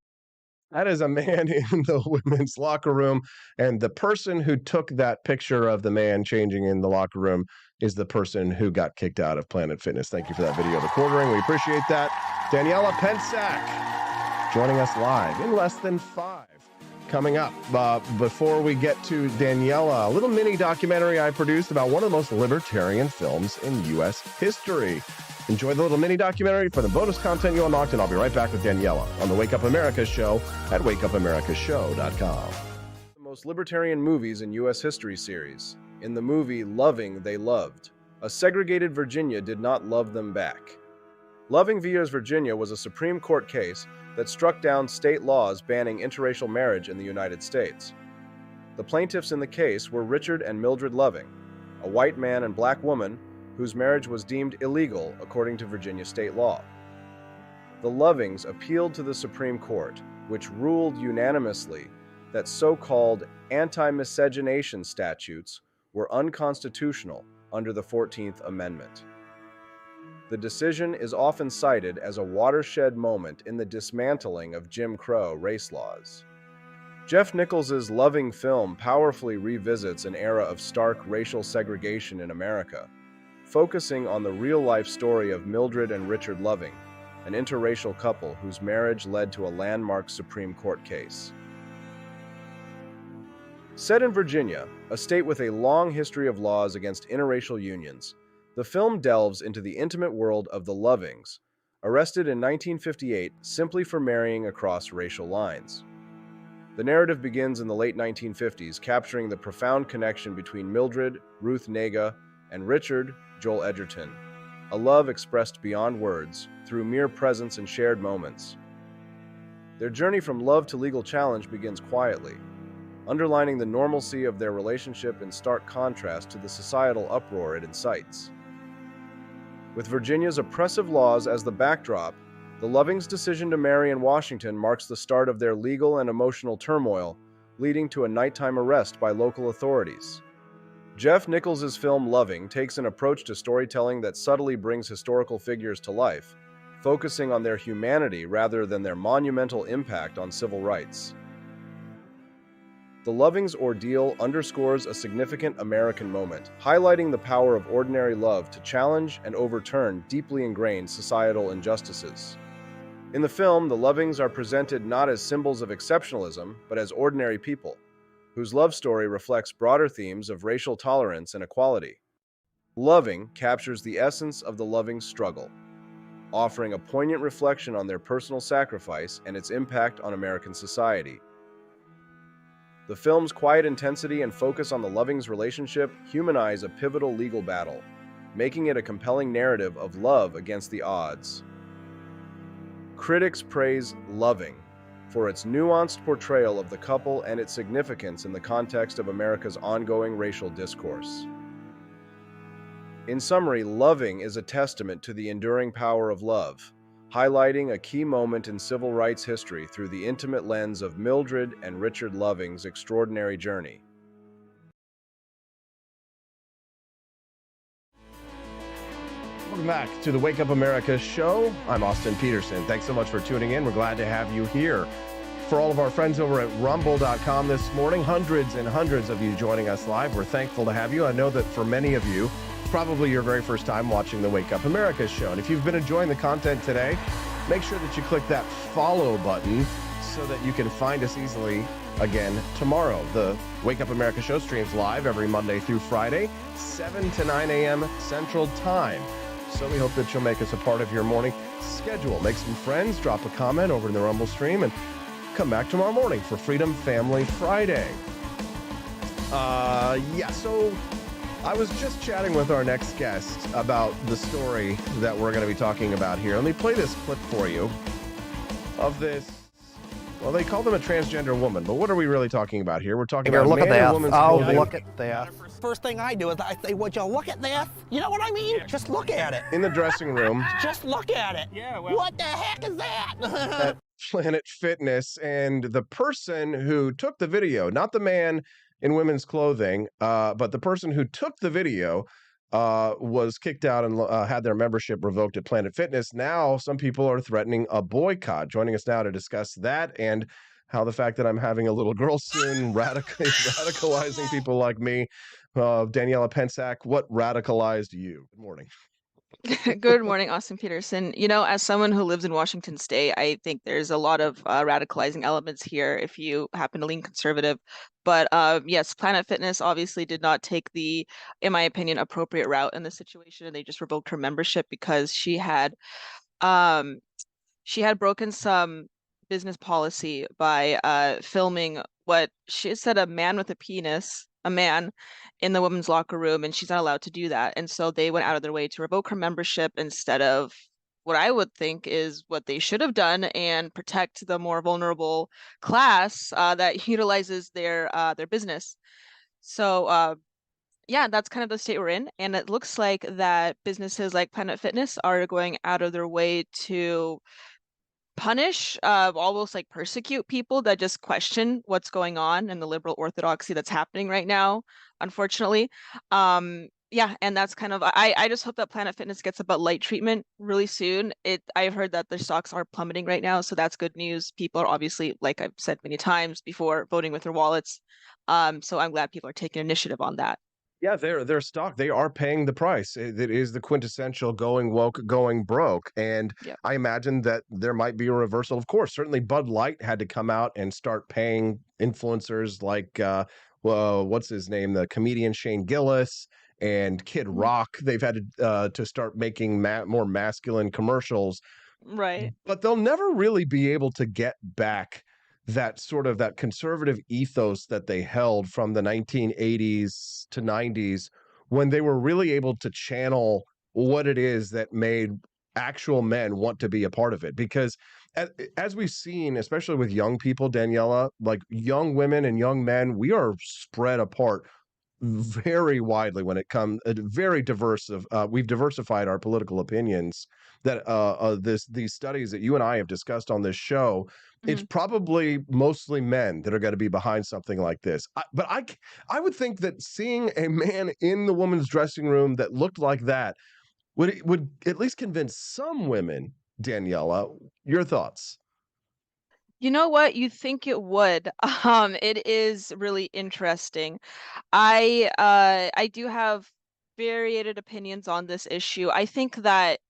That is a man in the women's locker room, and the person who took that picture of the man changing in the locker room is the person who got kicked out of Planet Fitness. Thank you for that video recording. We appreciate that. Daniela Pensack joining us live in less than 5. Coming up, before we get to Daniela, a little mini documentary I produced about one of the most libertarian films in U.S. history. Enjoy the little mini documentary for the bonus content you unlocked, and I'll be right back with Daniela on the Wake Up America show at wakeupAmericaShow.com. The most libertarian movies in U.S. history series. In the movie Loving, They Loved, a segregated Virginia did not love them back. Loving v. Virginia was a Supreme Court case that struck down state laws banning interracial marriage in the United States. The plaintiffs in the case were Richard and Mildred Loving. a white man and black woman whose marriage was deemed illegal according to Virginia state law. The Lovings appealed to the Supreme Court, which ruled unanimously that so-called anti-miscegenation statutes were unconstitutional under the 14th Amendment. The decision is often cited as a watershed moment in the dismantling of Jim Crow race laws. Jeff Nichols's Loving film powerfully revisits an era of stark racial segregation in America, focusing on the real-life story of Mildred and Richard Loving, an interracial couple whose marriage led to a landmark Supreme Court case. Set in Virginia, a state with a long history of laws against interracial unions, the film delves into the intimate world of the Lovings, arrested in 1958 simply for marrying across racial lines. The narrative begins in the late 1950s, capturing the profound connection between Mildred, Ruth Nega, and Richard, Joel Edgerton, a love expressed beyond words, through mere presence and shared moments. Their journey from love to legal challenge begins quietly, underlining the normalcy of their relationship in stark contrast to the societal uproar it incites. With Virginia's oppressive laws as the backdrop, the Lovings' decision to marry in Washington marks the start of their legal and emotional turmoil, leading to a nighttime arrest by local authorities. Jeff Nichols's film Loving takes an approach to storytelling that subtly brings historical figures to life, focusing on their humanity rather than their monumental impact on civil rights. The Lovings' ordeal underscores a significant American moment, highlighting the power of ordinary love to challenge and overturn deeply ingrained societal injustices. In the film, the Lovings are presented not as symbols of exceptionalism, but as ordinary people, whose love story reflects broader themes of racial tolerance and equality. Loving captures the essence of the Lovings' struggle, offering a poignant reflection on their personal sacrifice and its impact on American society. The film's quiet intensity and focus on the Lovings' relationship humanize a pivotal legal battle, making it a compelling narrative of love against the odds. Critics praise Loving for its nuanced portrayal of the couple and its significance in the context of America's ongoing racial discourse. In summary, Loving is a testament to the enduring power of love, highlighting a key moment in civil rights history through the intimate lens of Mildred and Richard Loving's extraordinary journey. Welcome back to the Wake Up America show. I'm Austin Peterson. Thanks so much for tuning in. We're glad to have you here. For all of our friends over at rumble.com this morning, hundreds and hundreds of you joining us live. We're thankful to have you. I know that for many of you, probably your very first time watching the Wake Up America show. And if you've been enjoying the content today, make sure that you click that follow button so that you can find us easily again tomorrow. The Wake Up America show streams live every Monday through Friday, 7 to 9 a.m. Central Time. So we hope that you'll make us a part of your morning schedule. Make some friends, drop a comment over in the Rumble stream, and come back tomorrow morning for Freedom Family Friday. So I was just chatting with our next guest about the story that we're going to be talking about here. Let me play this clip for you of this. Well, they call them a transgender woman, but what are we really talking about here? We're talking about look man at and this. woman's Oh, clothing. look at this. First thing I do is I say, would you look at this? You know what I mean? Just look at it. In the dressing room. Just look at it. Yeah, well. What the heck is that? At Planet Fitness, and the person who took the video, not the man in women's clothing, but the person who took the video was kicked out and had their membership revoked at Planet Fitness. Now some people are threatening a boycott. Joining us now to discuss that and how the fact that I'm having a little girl soon radicalizing people like me. Daniela Pensack, what radicalized you? Good morning. Good morning, Austin Peterson. You know, as someone who lives in Washington State, I think there's a lot of radicalizing elements here if you happen to lean conservative. But yes, Planet Fitness obviously did not take the, in my opinion, appropriate route in this situation, and they just revoked her membership because she had broken some business policy by filming what she said a man with a penis, a man, in the women's locker room, and she's not allowed to do that. And so they went out of their way to revoke her membership instead of what I would think is what they should have done and protect the more vulnerable class that utilizes their business. So yeah, that's kind of the state we're in. And it looks like that businesses like Planet Fitness are going out of their way to punish, almost like persecute people that just question what's going on and the liberal orthodoxy that's happening right now, unfortunately. Yeah, and that's kind of I just hope that Planet Fitness gets a Bud Light treatment really soon. I've heard that their stocks are plummeting right now, so that's good news. People are obviously, like I've said many times before, voting with their wallets. So I'm glad people are taking initiative on that. Yeah, their stock, they are paying the price. It is the quintessential going woke, going broke. And Yep. I imagine that there might be a reversal. Of course, certainly Bud Light had to come out and start paying influencers like well, what's his name? The comedian Shane Gillis and Kid Mhm. Rock. They've had to start making more masculine commercials, Right. but they'll never really be able to get back that conservative ethos that they held from the 1980s to 90s, when they were really able to channel what it is that made actual men want to be a part of it. Because as we've seen, especially with young people, Daniela, like young women and young men, we are spread apart very widely when it comes very diverse of we've diversified our political opinions, that these studies that you and I have discussed on this show. It's Mhm. probably mostly men that are going to be behind something like this. I would think that seeing a man in the woman's dressing room that looked like that would at least convince some women. Daniela, your thoughts? You know what? You think it would. It is really interesting. I do have varied opinions on this issue. I think that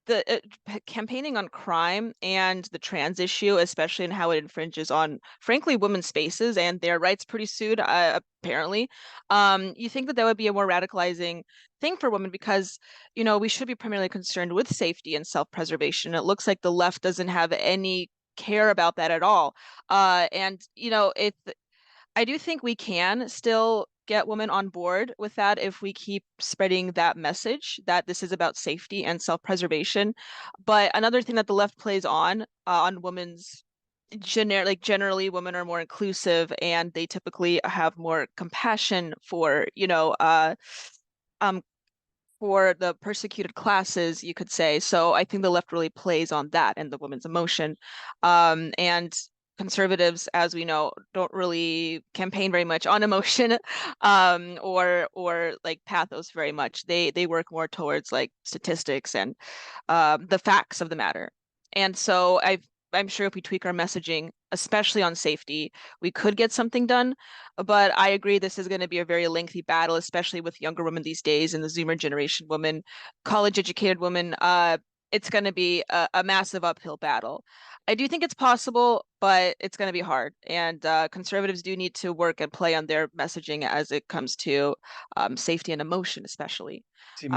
the campaigning on crime and the trans issue, especially in how it infringes on, frankly, women's spaces and their rights pretty soon, apparently. You think that that would be a more radicalizing thing for women because, we should be primarily concerned with safety and self-preservation. It looks like the left doesn't have any care about that at all. And, I do think we can still get women on board with that if we keep spreading that message that this is about safety and self-preservation. But another thing that the left plays on women's generally women are more inclusive and they typically have more compassion um for the persecuted classes, you could say. So I think the left really plays on that and the women's emotion. And conservatives, as we know, don't really campaign very much on emotion, or like pathos very much. They work more towards like statistics and the facts of the matter. And so I'm sure if we tweak our messaging, especially on safety, we could get something done. But I agree this is going to be a very lengthy battle, especially with younger women these days and the Zoomer generation women, college educated women. It's going to be a massive uphill battle. I do think it's possible, but it's going to be hard. And conservatives do need to work and play on their messaging as it comes to safety and emotion, especially. See,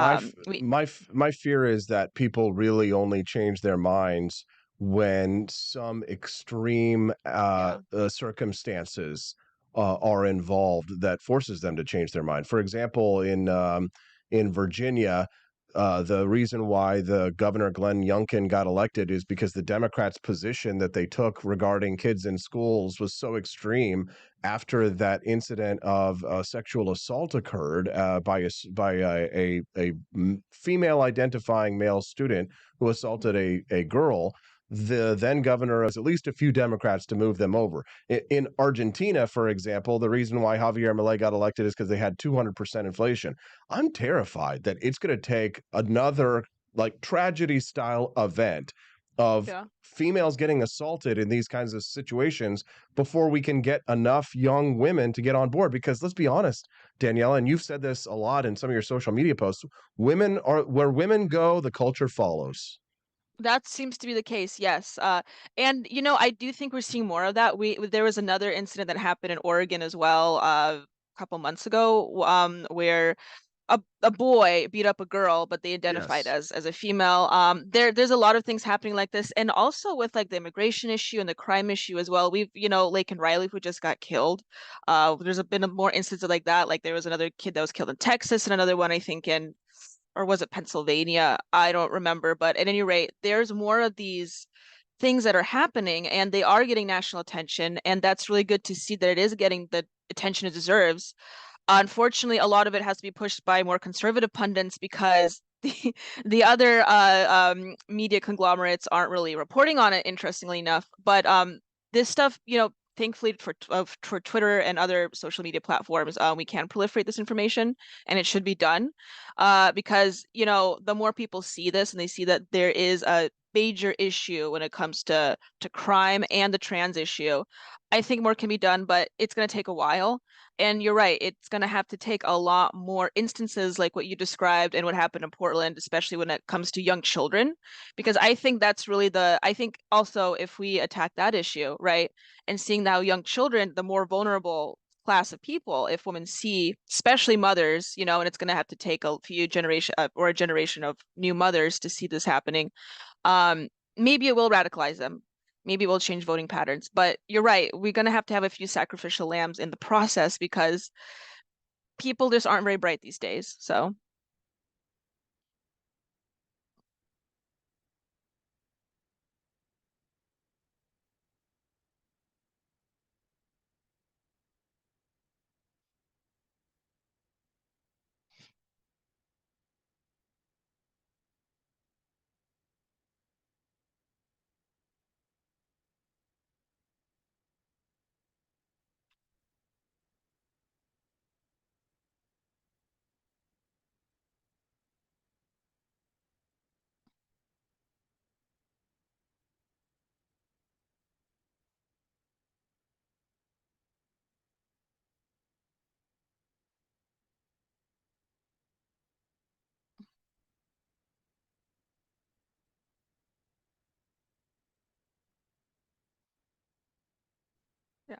We my fear is that people really only change their minds when some extreme Yeah. circumstances are involved that forces them to change their mind. For example, in Virginia, the reason why the governor Glenn Youngkin got elected is because the Democrats' position that they took regarding kids in schools was so extreme after that incident of sexual assault occurred by a female identifying male student who assaulted a girl. The then governor has at least a few Democrats to move them over. In Argentina, for example, the reason why Javier Milei got elected is because they had 200% inflation. I'm terrified that it's going to take another like tragedy style event of Yeah. females getting assaulted in these kinds of situations before we can get enough young women to get on board. Because let's be honest, Daniela, and you've said this a lot in some of your social media posts, women are where women go, the culture follows. That seems to be the case, yes. And I do think we're seeing more of that. There was another incident that happened in Oregon as well, a couple months ago, where a boy beat up a girl, but they identified Yes. as a female. There's a lot of things happening like this, and also with like the immigration issue and the crime issue as well. Lake and Riley who just got killed. Been more instances like that. Like there was another kid that was killed in Texas, and another one I think in, or was it Pennsylvania? I don't remember. But at any rate, there's more of these things that are happening and they are getting national attention. And that's really good to see that it is getting the attention it deserves. Unfortunately, a lot of it has to be pushed by more conservative pundits because the other media conglomerates aren't really reporting on it, interestingly enough. But this stuff, thankfully for Twitter and other social media platforms, we can proliferate this information, and it should be done, because the more people see this and they see that there is a major issue when it comes to crime and the trans issue, I think more can be done, but it's going to take a while. And you're right, it's going to have to take a lot more instances like what you described and what happened in Portland, especially when it comes to young children, because I think that's really I think also if we attack that issue, right, and seeing now young children, the more vulnerable class of people, if women see, especially mothers, and it's going to have to take a few generation or a generation of new mothers to see this happening, maybe it will radicalize them. Maybe we'll change voting patterns. But you're right, we're going to have a few sacrificial lambs in the process because people just aren't very bright these days. So. Yeah.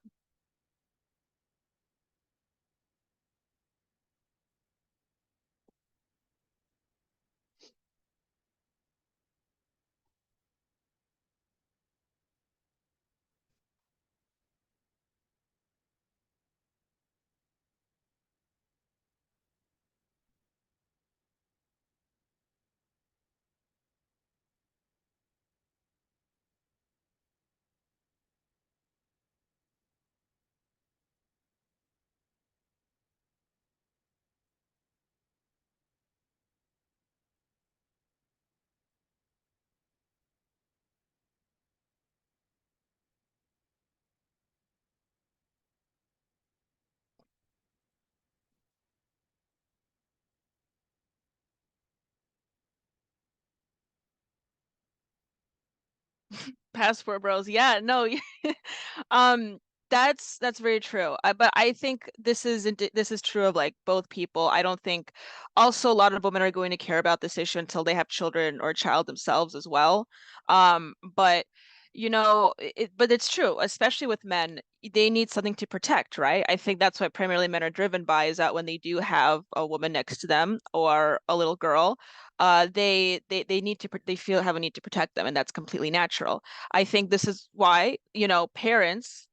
Passport bros. Yeah, no. Um, that's very true. But I think this is true of like both people. I don't think also a lot of women are going to care about this issue until they have children or a child themselves as well. But but it's true, especially with men, they need something to protect, right? I think that's what primarily men are driven by, is that when they do have a woman next to them or a little girl, they need to they feel have a need to protect them, and that's completely natural. I think this is why, parents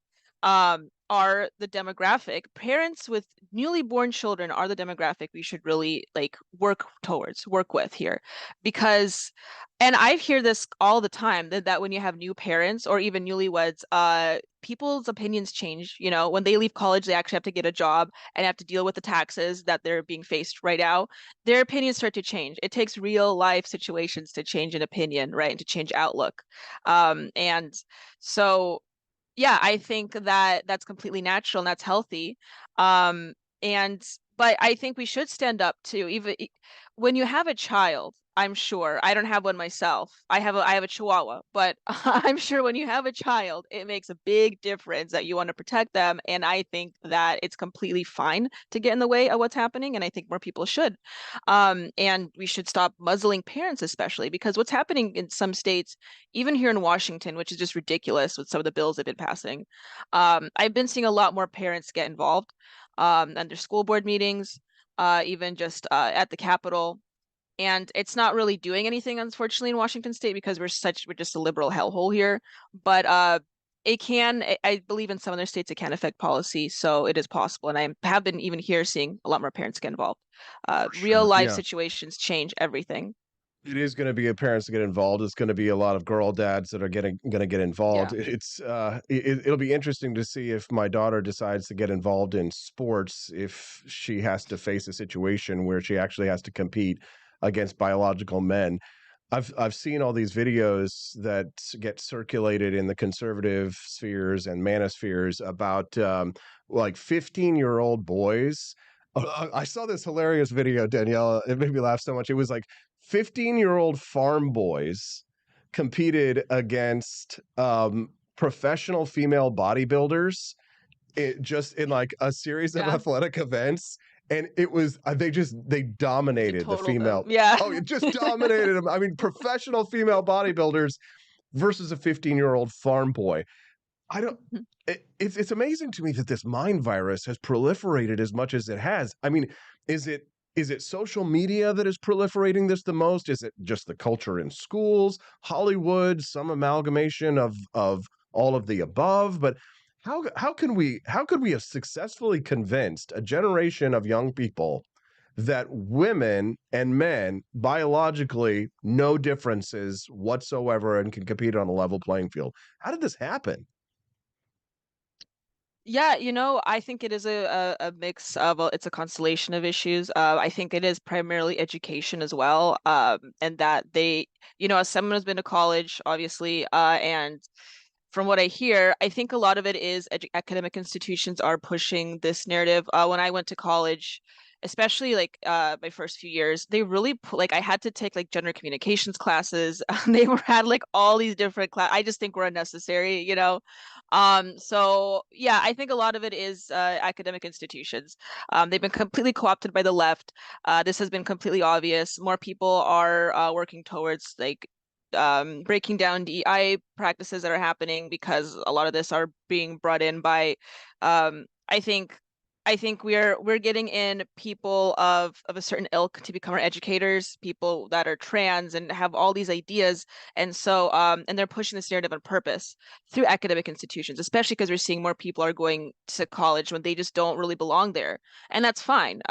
are the demographic. Parents with newly born children are the demographic we should really like work with here. Because, and I hear this all the time, that when you have new parents or even newlyweds, people's opinions change. When they leave college, they actually have to get a job and have to deal with the taxes that they're being faced right now. Their opinions start to change. It takes real life situations to change an opinion, right? And to change outlook. And so, yeah, I think that that's completely natural and that's healthy. Um, and but I think we should stand up to, even when you have a child. I'm sure I don't have one myself. I have a Chihuahua, but I'm sure when you have a child, it makes a big difference that you want to protect them. And I think that it's completely fine to get in the way of what's happening. And I think more people should. And we should stop muzzling parents, especially because what's happening in some states, even here in Washington, which is just ridiculous with some of the bills they've been passing. I've been seeing a lot more parents get involved under school board meetings, even just at the Capitol. And it's not really doing anything, unfortunately, in Washington State because we're just a liberal hellhole here. But it can, I believe in some other states, it can affect policy. So it is possible. And I have been even here seeing a lot more parents get involved. Real Sure. life Yeah. situations change everything. It is going to be parents that get involved. It's going to be a lot of girl dads that are going to get involved. Yeah. It'll be interesting to see if my daughter decides to get involved in sports, if she has to face a situation where she actually has to compete against biological men. I've seen all these videos that get circulated in the conservative spheres and manospheres about like 15-year-old boys. I saw this hilarious video, Danielle. It made me laugh so much. It was like 15-year-old farm boys competed against professional female bodybuilders, just in like a series of Yeah. athletic events. And it was they dominated the Totaled female. them. Yeah. Oh, it just dominated them. I mean, professional female bodybuilders versus a 15-year-old farm boy. I don't. It's amazing to me that this mind virus has proliferated as much as it has. I mean, is it social media that is proliferating this the most? Is it just the culture in schools, Hollywood, some amalgamation of all of the above? But how could we have successfully convinced a generation of young people that women and men biologically no differences whatsoever and can compete on a level playing field? How did this happen? Yeah, I think it is a mix of it's a constellation of issues. I think it is primarily education as well, and that they, as someone who's been to college, obviously, and from what I hear, I think a lot of it is academic institutions are pushing this narrative. When I went to college, especially like my first few years, they really like I had to take like gender communications classes. They had like all these different class. I just think were unnecessary. So yeah, I think a lot of it is academic institutions. They've been completely co-opted by the left. This has been completely obvious. More people are working towards like breaking down DEI practices that are happening because a lot of this are being brought in by I think we're getting in people of a certain ilk to become our educators, people that are trans and have all these ideas, and so and they're pushing this narrative on purpose through academic institutions, especially because we're seeing more people are going to college when they just don't really belong there, and that's fine.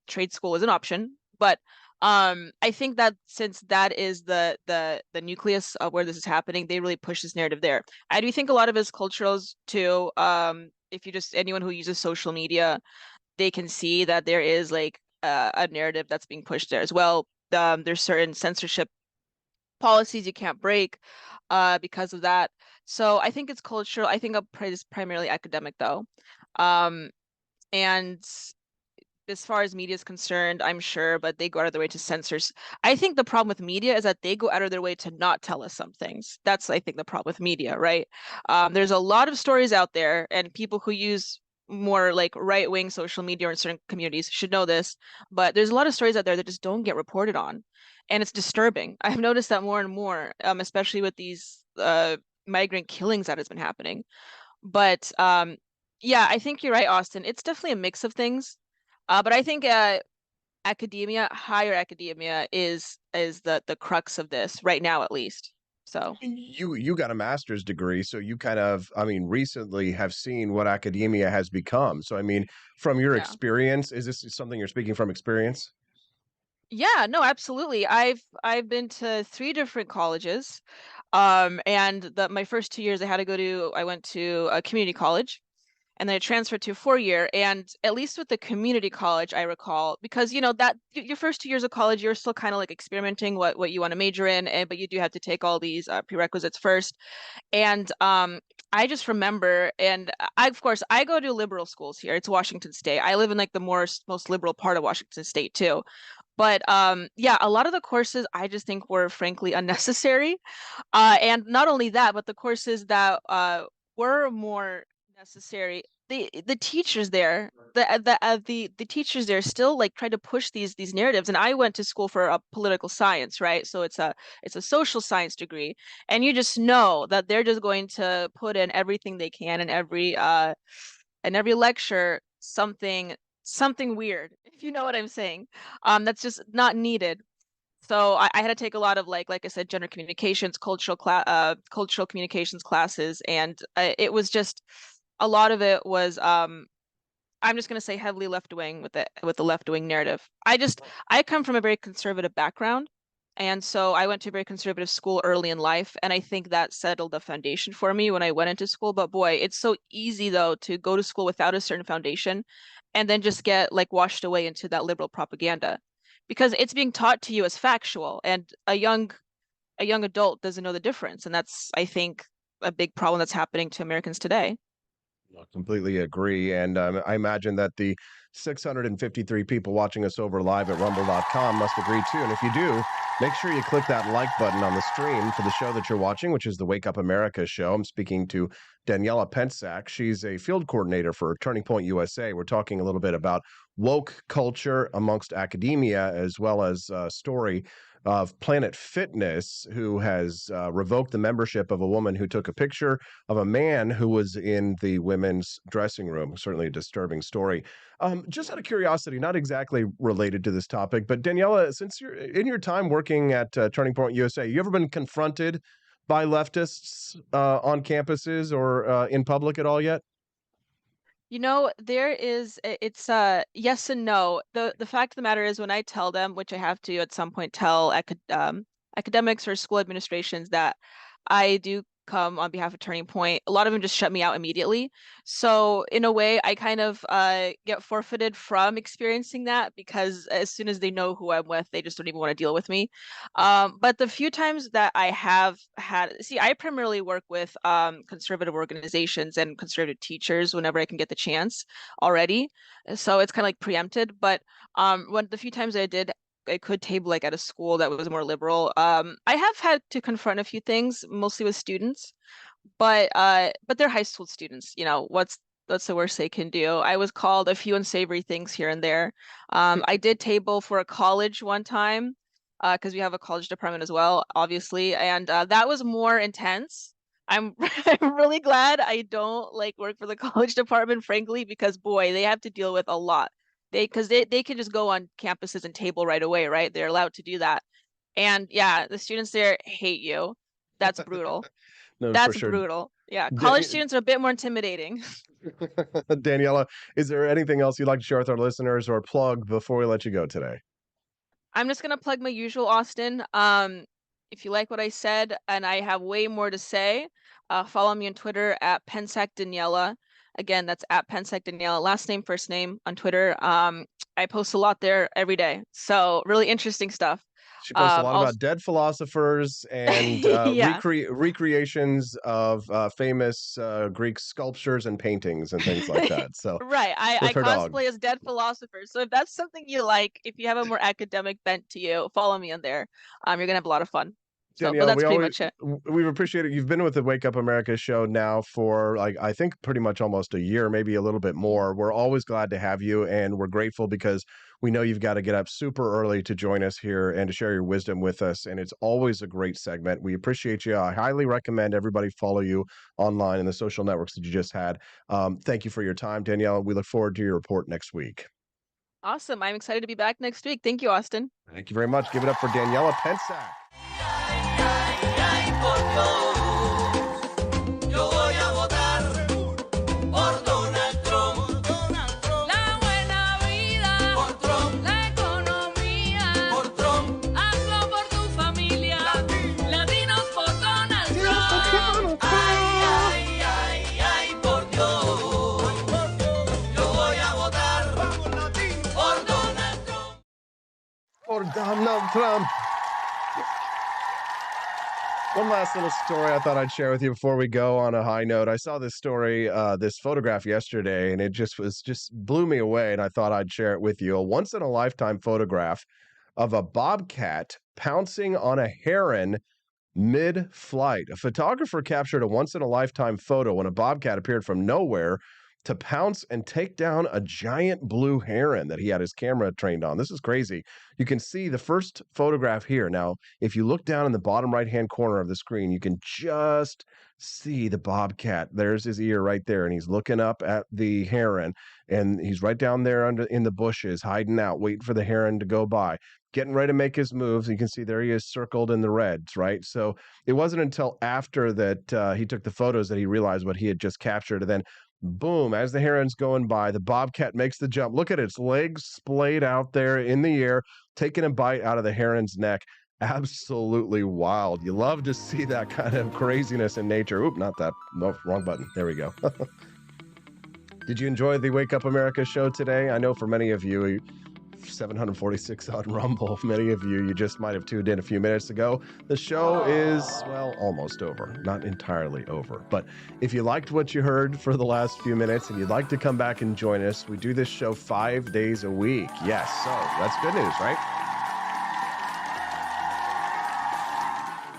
Trade school is an option, but I think that since that is the nucleus of where this is happening, they really push this narrative there. I do think a lot of it is culturals too. If you just anyone who uses social media, they can see that there is like a narrative that's being pushed there as well. There's certain censorship policies you can't break because of that. So I think it's cultural. I think it's primarily academic though. And as far as media is concerned, I'm sure, but they go out of their way to censor. I think the problem with media is that they go out of their way to not tell us some things. That's, I think, the problem with media, right? There's a lot of stories out there, and people who use more like right-wing social media or in certain communities should know this, but there's a lot of stories out there that just don't get reported on, and it's disturbing. I've noticed that more and more, especially with these migrant killings that has been happening. But yeah, I think you're right, Austin. It's definitely a mix of things. But I think academia, higher academia, is the crux of this right now, at least. So You got a master's degree, so you kind of, I mean, recently have seen what academia has become. So, I mean, from your yeah. experience, is this something you're speaking from experience? Yeah, no, absolutely. I've been to 3 different colleges. And my first 2 years I went to a community college. And then I transferred to a 4 year. And at least with the community college, I recall, because that your first 2 years of college, you're still kind of like experimenting what you want to major in, but you do have to take all these prerequisites first. And I just remember, and of course I go to liberal schools here. It's Washington State. I live in like the most liberal part of Washington State too. But yeah, a lot of the courses I just think were frankly unnecessary. And not only that, but the courses that were more necessary, the teachers there, the teachers there still like try to push these narratives. And I went to school for a political science, right? So it's a social science degree, and you just know that they're just going to put in everything they can in every lecture something weird, if you know what I'm saying. That's just not needed. So I had to take a lot of like I said, gender communications, cultural communications classes, and it was just a lot of it was I'm just going to say heavily left wing with the left wing narrative. I come from a very conservative background, And so I went to a very conservative school early in life, and I think that settled the foundation for me when I went into school. But boy, it's so easy though to go to school without a certain foundation and then just get like washed away into that liberal propaganda because it's being taught to you as factual, and a young adult doesn't know the difference. And that's, I think, a big problem that's happening to Americans today. I completely agree. And I imagine that the 653 people watching us over live at rumble.com must agree too. And if you do, make sure you click that like button on the stream for the show that you're watching, which is the Wake Up America show. I'm speaking to Daniela Pensack. She's a field coordinator for Turning Point USA. We're talking a little bit about woke culture amongst academia, as well as a story of Planet Fitness, who has revoked the membership of a woman who took a picture of a man who was in the women's dressing room. Certainly a disturbing story. Just out of curiosity, not exactly related to this topic, but Daniela, since you're in your time working at Turning Point USA, you ever been confronted by leftists on campuses or in public at all yet? It's yes and no. The fact of the matter is when I tell them, which I have to at some point tell academics or school administrations that I do come on behalf of Turning Point, a lot of them just shut me out immediately. So in a way, I kind of get forfeited from experiencing that because as soon as they know who I'm with, they just don't even want to deal with me. But the few times that I have I primarily work with conservative organizations and conservative teachers whenever I can get the chance already. So it's kind of like preempted. But when the few times I could table like at a school that was more liberal. I have had to confront a few things, mostly with students, but they're high school students. What's the worst they can do? I was called a few unsavory things here and there. I did table for a college one time, because we have a college department as well, obviously, and that was more intense. I'm I'm really glad I don't like work for the college department, frankly, because boy, they have to deal with a lot. They can just go on campuses and table right away, right? They're allowed to do that. And yeah, the students there hate you. That's brutal. No, for That's sure. brutal. Yeah, college Da- students are a bit more intimidating. Daniela, is there anything else you'd like to share with our listeners or plug before we let you go today? I'm just gonna plug my usual, Austin. If you like what I said, and I have way more to say, follow me on Twitter at Pensac Daniela. Again, that's at Pensac Daniela, last name, first name on Twitter. I post a lot there every day, so really interesting stuff. She posts a lot Also, about dead philosophers and yeah. recreations of famous Greek sculptures and paintings and things like that. So, Right. I with her dog. cosplay as dead philosophers. So if that's something you like, if you have a more academic bent to you, follow me on there. You're gonna have a lot of fun. So, but Danielle, that's pretty much it. we've appreciated you've been with the Wake Up America show now for like I think pretty much almost a year, maybe a little bit more. We're always glad to have you, and we're grateful because we know you've got to get up super early to join us here and to share your wisdom with us. And it's always a great segment. We appreciate you. I highly recommend everybody follow you online in the social networks that you just had. Thank you for your time, Danielle. We look forward to your report next week. Awesome. I'm excited to be back next week. Thank you, Austin. Thank you very much. Give it up for Daniela Pensac. Por Dios, yo voy a votar por Donald Trump. La buena vida por Trump. La economía por Trump. Hazlo por tu familia. Latinos por Donald Trump. Ay, ay, ay, ay, por Dios. Yo voy a votar por Donald Trump. Por Donald Trump. One last little story I thought I'd share with you before we go on a high note. I saw this story, this photograph yesterday, and it just blew me away, and I thought I'd share it with you. A once in a lifetime photograph of a bobcat pouncing on a heron mid-flight. A photographer captured a once in a lifetime photo when a bobcat appeared from nowhere to pounce and take down a giant blue heron that he had his camera trained on. This is crazy. You can see the first photograph here. Now, if you look down in the bottom right-hand corner of the screen, you can just see the bobcat. There's his ear right there, and he's looking up at the heron, and he's right down there in the bushes, hiding out, waiting for the heron to go by, getting ready to make his moves. You can see there he is circled in the reds, right? So it wasn't until after that he took the photos that he realized what he had just captured, and then boom, as the heron's going by, the bobcat makes the jump. Look at its legs splayed out there in the air, taking a bite out of the heron's neck. absolutely wild. You love to see that kind of craziness in nature. Oop, not that. No, wrong button. There we go. Did you enjoy the Wake Up America show today? I know for many of you, 746 on Rumble, many of you just might have tuned in a few minutes ago. The show is, well, almost over. Not entirely over. But if you liked what you heard for the last few minutes and you'd like to come back and join us, we do this show 5 days a week. Yes, so that's good news, right?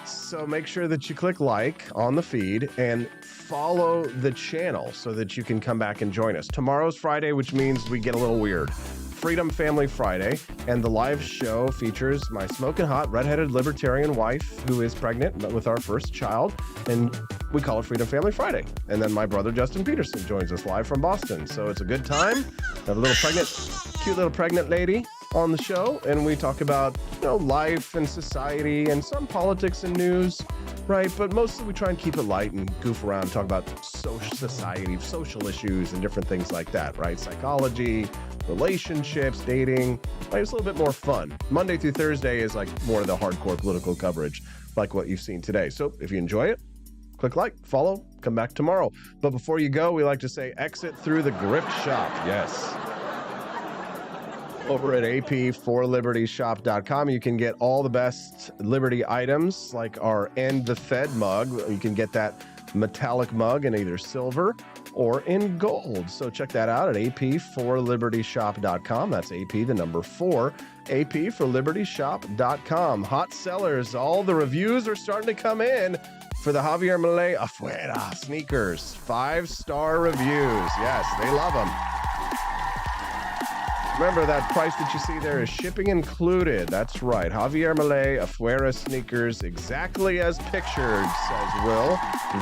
So make sure that you click like on the feed and follow the channel so that you can come back and join us. Tomorrow's Friday, which means we get a little weird. Freedom Family Friday, and the live show features my smoking hot redheaded libertarian wife who is pregnant with our first child, and we call it Freedom Family Friday. And then my brother Justin Peterson joins us live from Boston, so it's a good time. We have a cute little pregnant lady on the show, and we talk about, life and society and some politics and news, right? But mostly we try and keep it light and goof around, talk about society, social issues and different things like that, right? Psychology, relationships, dating, right? It's a little bit more fun. Monday through Thursday is like more of the hardcore political coverage, like what you've seen today. So if you enjoy it, click like, follow, come back tomorrow. But before you go, we like to say exit through the grift shop. Yes. Over at ap4libertyshop.com, you can get all the best Liberty items like our End the Fed mug. You can get that metallic mug in either silver or in gold. So check that out at ap4libertyshop.com. That's AP, the number 4, ap4libertyshop.com. Hot sellers. All the reviews are starting to come in for the Javier Milei Afuera sneakers. 5-star reviews. Yes, they love them. Remember, that price that you see there is shipping included. That's right. Javier Milei Afuera sneakers, exactly as pictured, says Will.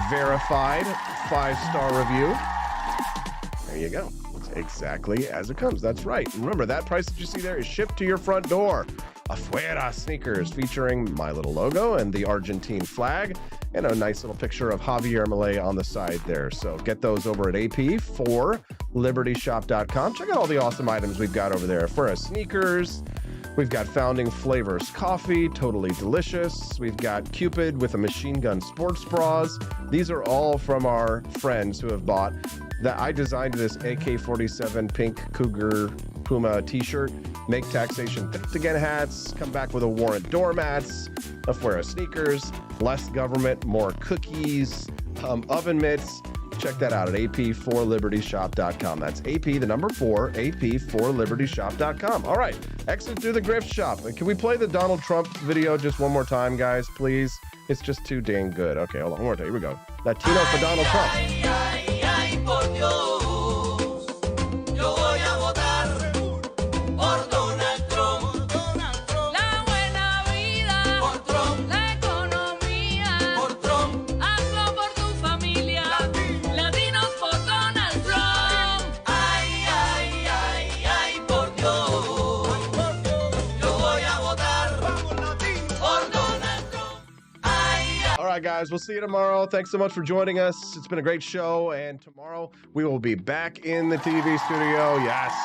Verified 5-star review. There you go. It's exactly as it comes. That's right. And remember, that price that you see there is shipped to your front door. Afuera sneakers featuring my little logo and the Argentine flag and a nice little picture of Javier Milei on the side there. So get those over at ap4libertyshop.com. Check out all the awesome items we've got over there. For sneakers, we've got Founding Flavors coffee, totally delicious. We've got Cupid with a machine gun sports bras. These are all from our friends who have bought that. I designed this AK-47 pink Cougar Puma t-shirt. Make taxation theft again hats. Come back with a warrant doormats. Afuera sneakers. Less government, more cookies. Oven mitts. Check that out at ap4libertyshop.com. That's AP, the number 4, ap4libertyshop.com. All right, exit through the grift shop. And can we play the Donald Trump video just one more time, guys, please? It's just too dang good. Okay, hold on, one more time. Here we go. Latino for Donald Trump. All right, guys, we'll see you tomorrow. Thanks so much for joining us. It's been a great show, and tomorrow we will be back in the TV studio. Yes.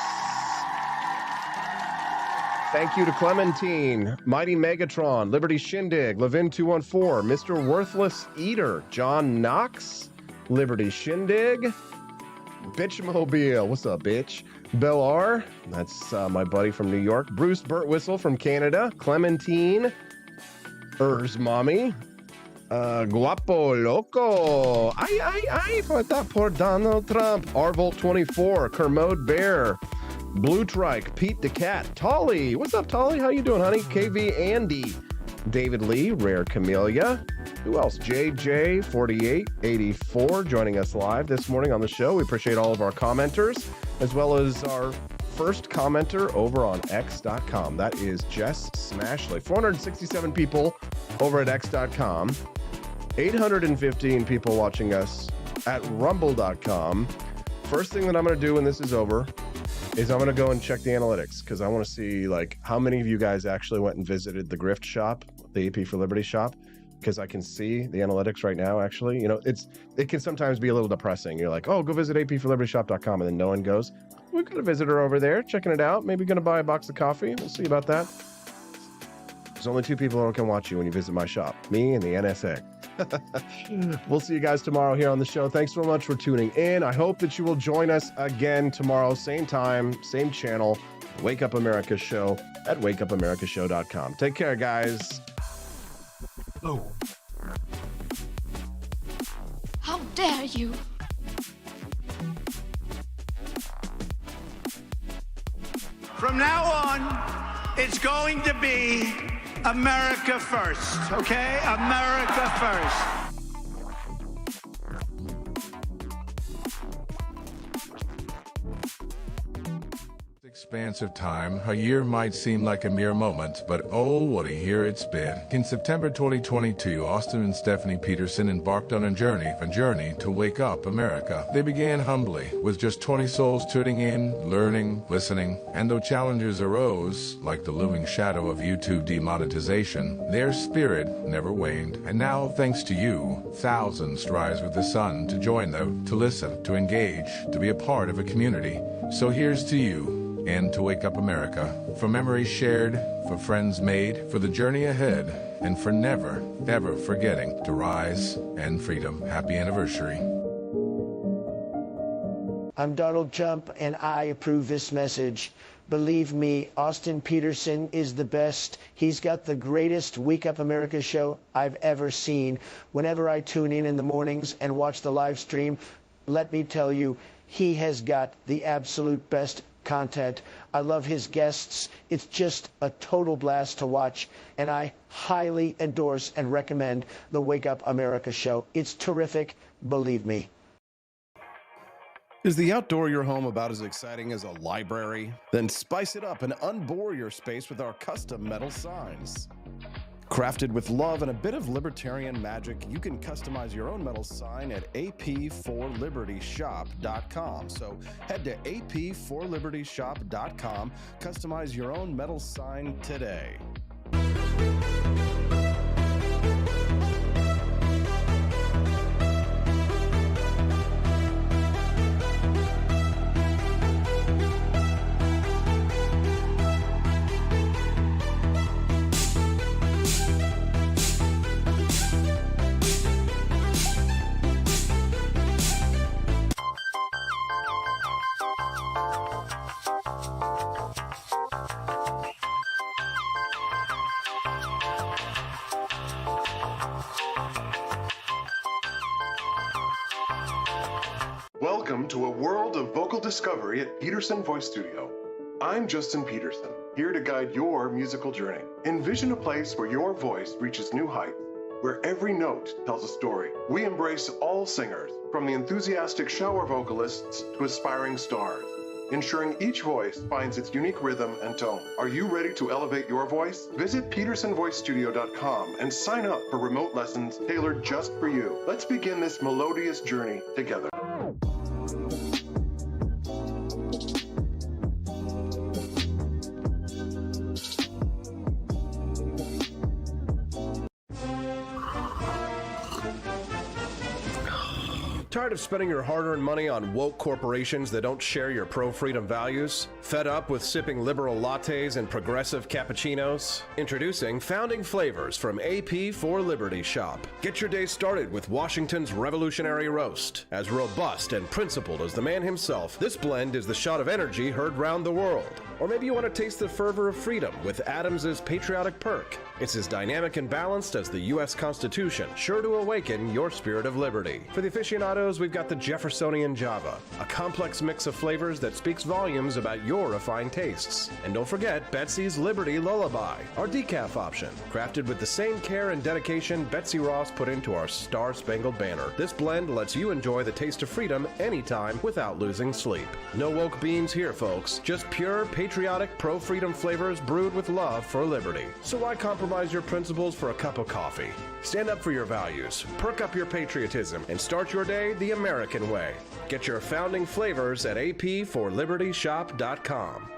Thank you to Clementine, Mighty Megatron, Liberty Shindig, Levin214, Mr. Worthless Eater, John Knox, Liberty Shindig, Bitchmobile, what's up, bitch? Bell R, that's my buddy from New York, Bruce Burtwhistle from Canada, Clementine, Mommy, Guapo Loco, ay, vota por Donald Trump, Arvolt24, Kermode Bear, Blue Trike, Pete the Cat, Tolly, what's up, Tolly? How you doing, honey? KV Andy, David Lee, Rare Camellia, who else? JJ4884 joining us live this morning on the show. We appreciate all of our commenters, as well as our first commenter over on X.com. That is Jess Smashley. 467 people over at X.com. 815 people watching us at Rumble.com. First thing that I'm going to do when this is over is I'm going to go and check the analytics, because I want to see like how many of you guys actually went and visited the grift shop, the AP for Liberty shop, because I can see the analytics right now. Actually, it can sometimes be a little depressing. You're like, oh, go visit apforlibertyshop.com, and then no one goes. We've got a visitor over there checking it out. Maybe going to buy a box of coffee. We'll see about that. There's only 2 people who can watch you when you visit my shop, me and the NSA. We'll see you guys tomorrow here on the show. Thanks so much for tuning in. I hope that you will join us again tomorrow, same time, same channel, Wake Up America Show at wakeupamericashow.com. Take care, guys. Oh. How dare you? From now on, it's going to be America first, okay? America first. Expanse of time, a year might seem like a mere moment, but oh, what a year it's been. In September 2022, Austin and Stephanie Peterson embarked on a journey to wake up America. They began humbly, with just 20 souls tuning in, learning, listening, and though challenges arose, like the looming shadow of YouTube demonetization, their spirit never waned. And now, thanks to you, thousands rise with the sun to join them, to listen, to engage, to be a part of a community. So here's to you, and to Wake Up America, for memories shared, for friends made, for the journey ahead, and for never, ever forgetting to rise and freedom. Happy anniversary. I'm Donald Trump, and I approve this message. Believe me, Austin Peterson is the best. He's got the greatest Wake Up America show I've ever seen. Whenever I tune in the mornings and watch the live stream, let me tell you, he has got the absolute best content. I love his guests. It's just a total blast to watch, and I highly endorse and recommend the Wake Up America show. It's terrific, believe me. Is the outdoor of your home about as exciting as a library? Then spice it up and unbore your space with our custom metal signs. Crafted with love and a bit of libertarian magic, you can customize your own metal sign at ap4libertyshop.com. So head to ap4libertyshop.com, customize your own metal sign today. Welcome to a world of vocal discovery at Peterson Voice Studio. I'm Justin Peterson, here to guide your musical journey. Envision a place where your voice reaches new heights, where every note tells a story. We embrace all singers, from the enthusiastic shower vocalists to aspiring stars, ensuring each voice finds its unique rhythm and tone. Are you ready to elevate your voice? Visit petersonvoicestudio.com and sign up for remote lessons tailored just for you. Let's begin this melodious journey together. Tired of spending your hard-earned money on woke corporations that don't share your pro-freedom values? Fed up with sipping liberal lattes and progressive cappuccinos? Introducing Founding Flavors from AP4Liberty Shop. Get your day started with Washington's Revolutionary Roast. As robust and principled as the man himself, this blend is the shot of energy heard round the world. Or maybe you want to taste the fervor of freedom with Adams's Patriotic Perk. It's as dynamic and balanced as the U.S. Constitution, sure to awaken your spirit of liberty. For the aficionados, we've got the Jeffersonian Java, a complex mix of flavors that speaks volumes about your refined tastes. And don't forget Betsy's Liberty Lullaby, our decaf option, crafted with the same care and dedication Betsy Ross put into our Star-Spangled Banner. This blend lets you enjoy the taste of freedom anytime without losing sleep. No woke beans here, folks, just pure patriotic pro-freedom flavors brewed with love for liberty. So why compromise your principles for a cup of coffee? Stand up for your values, perk up your patriotism, and start your day the American way. Get your founding flavors at ap4libertyshop.com.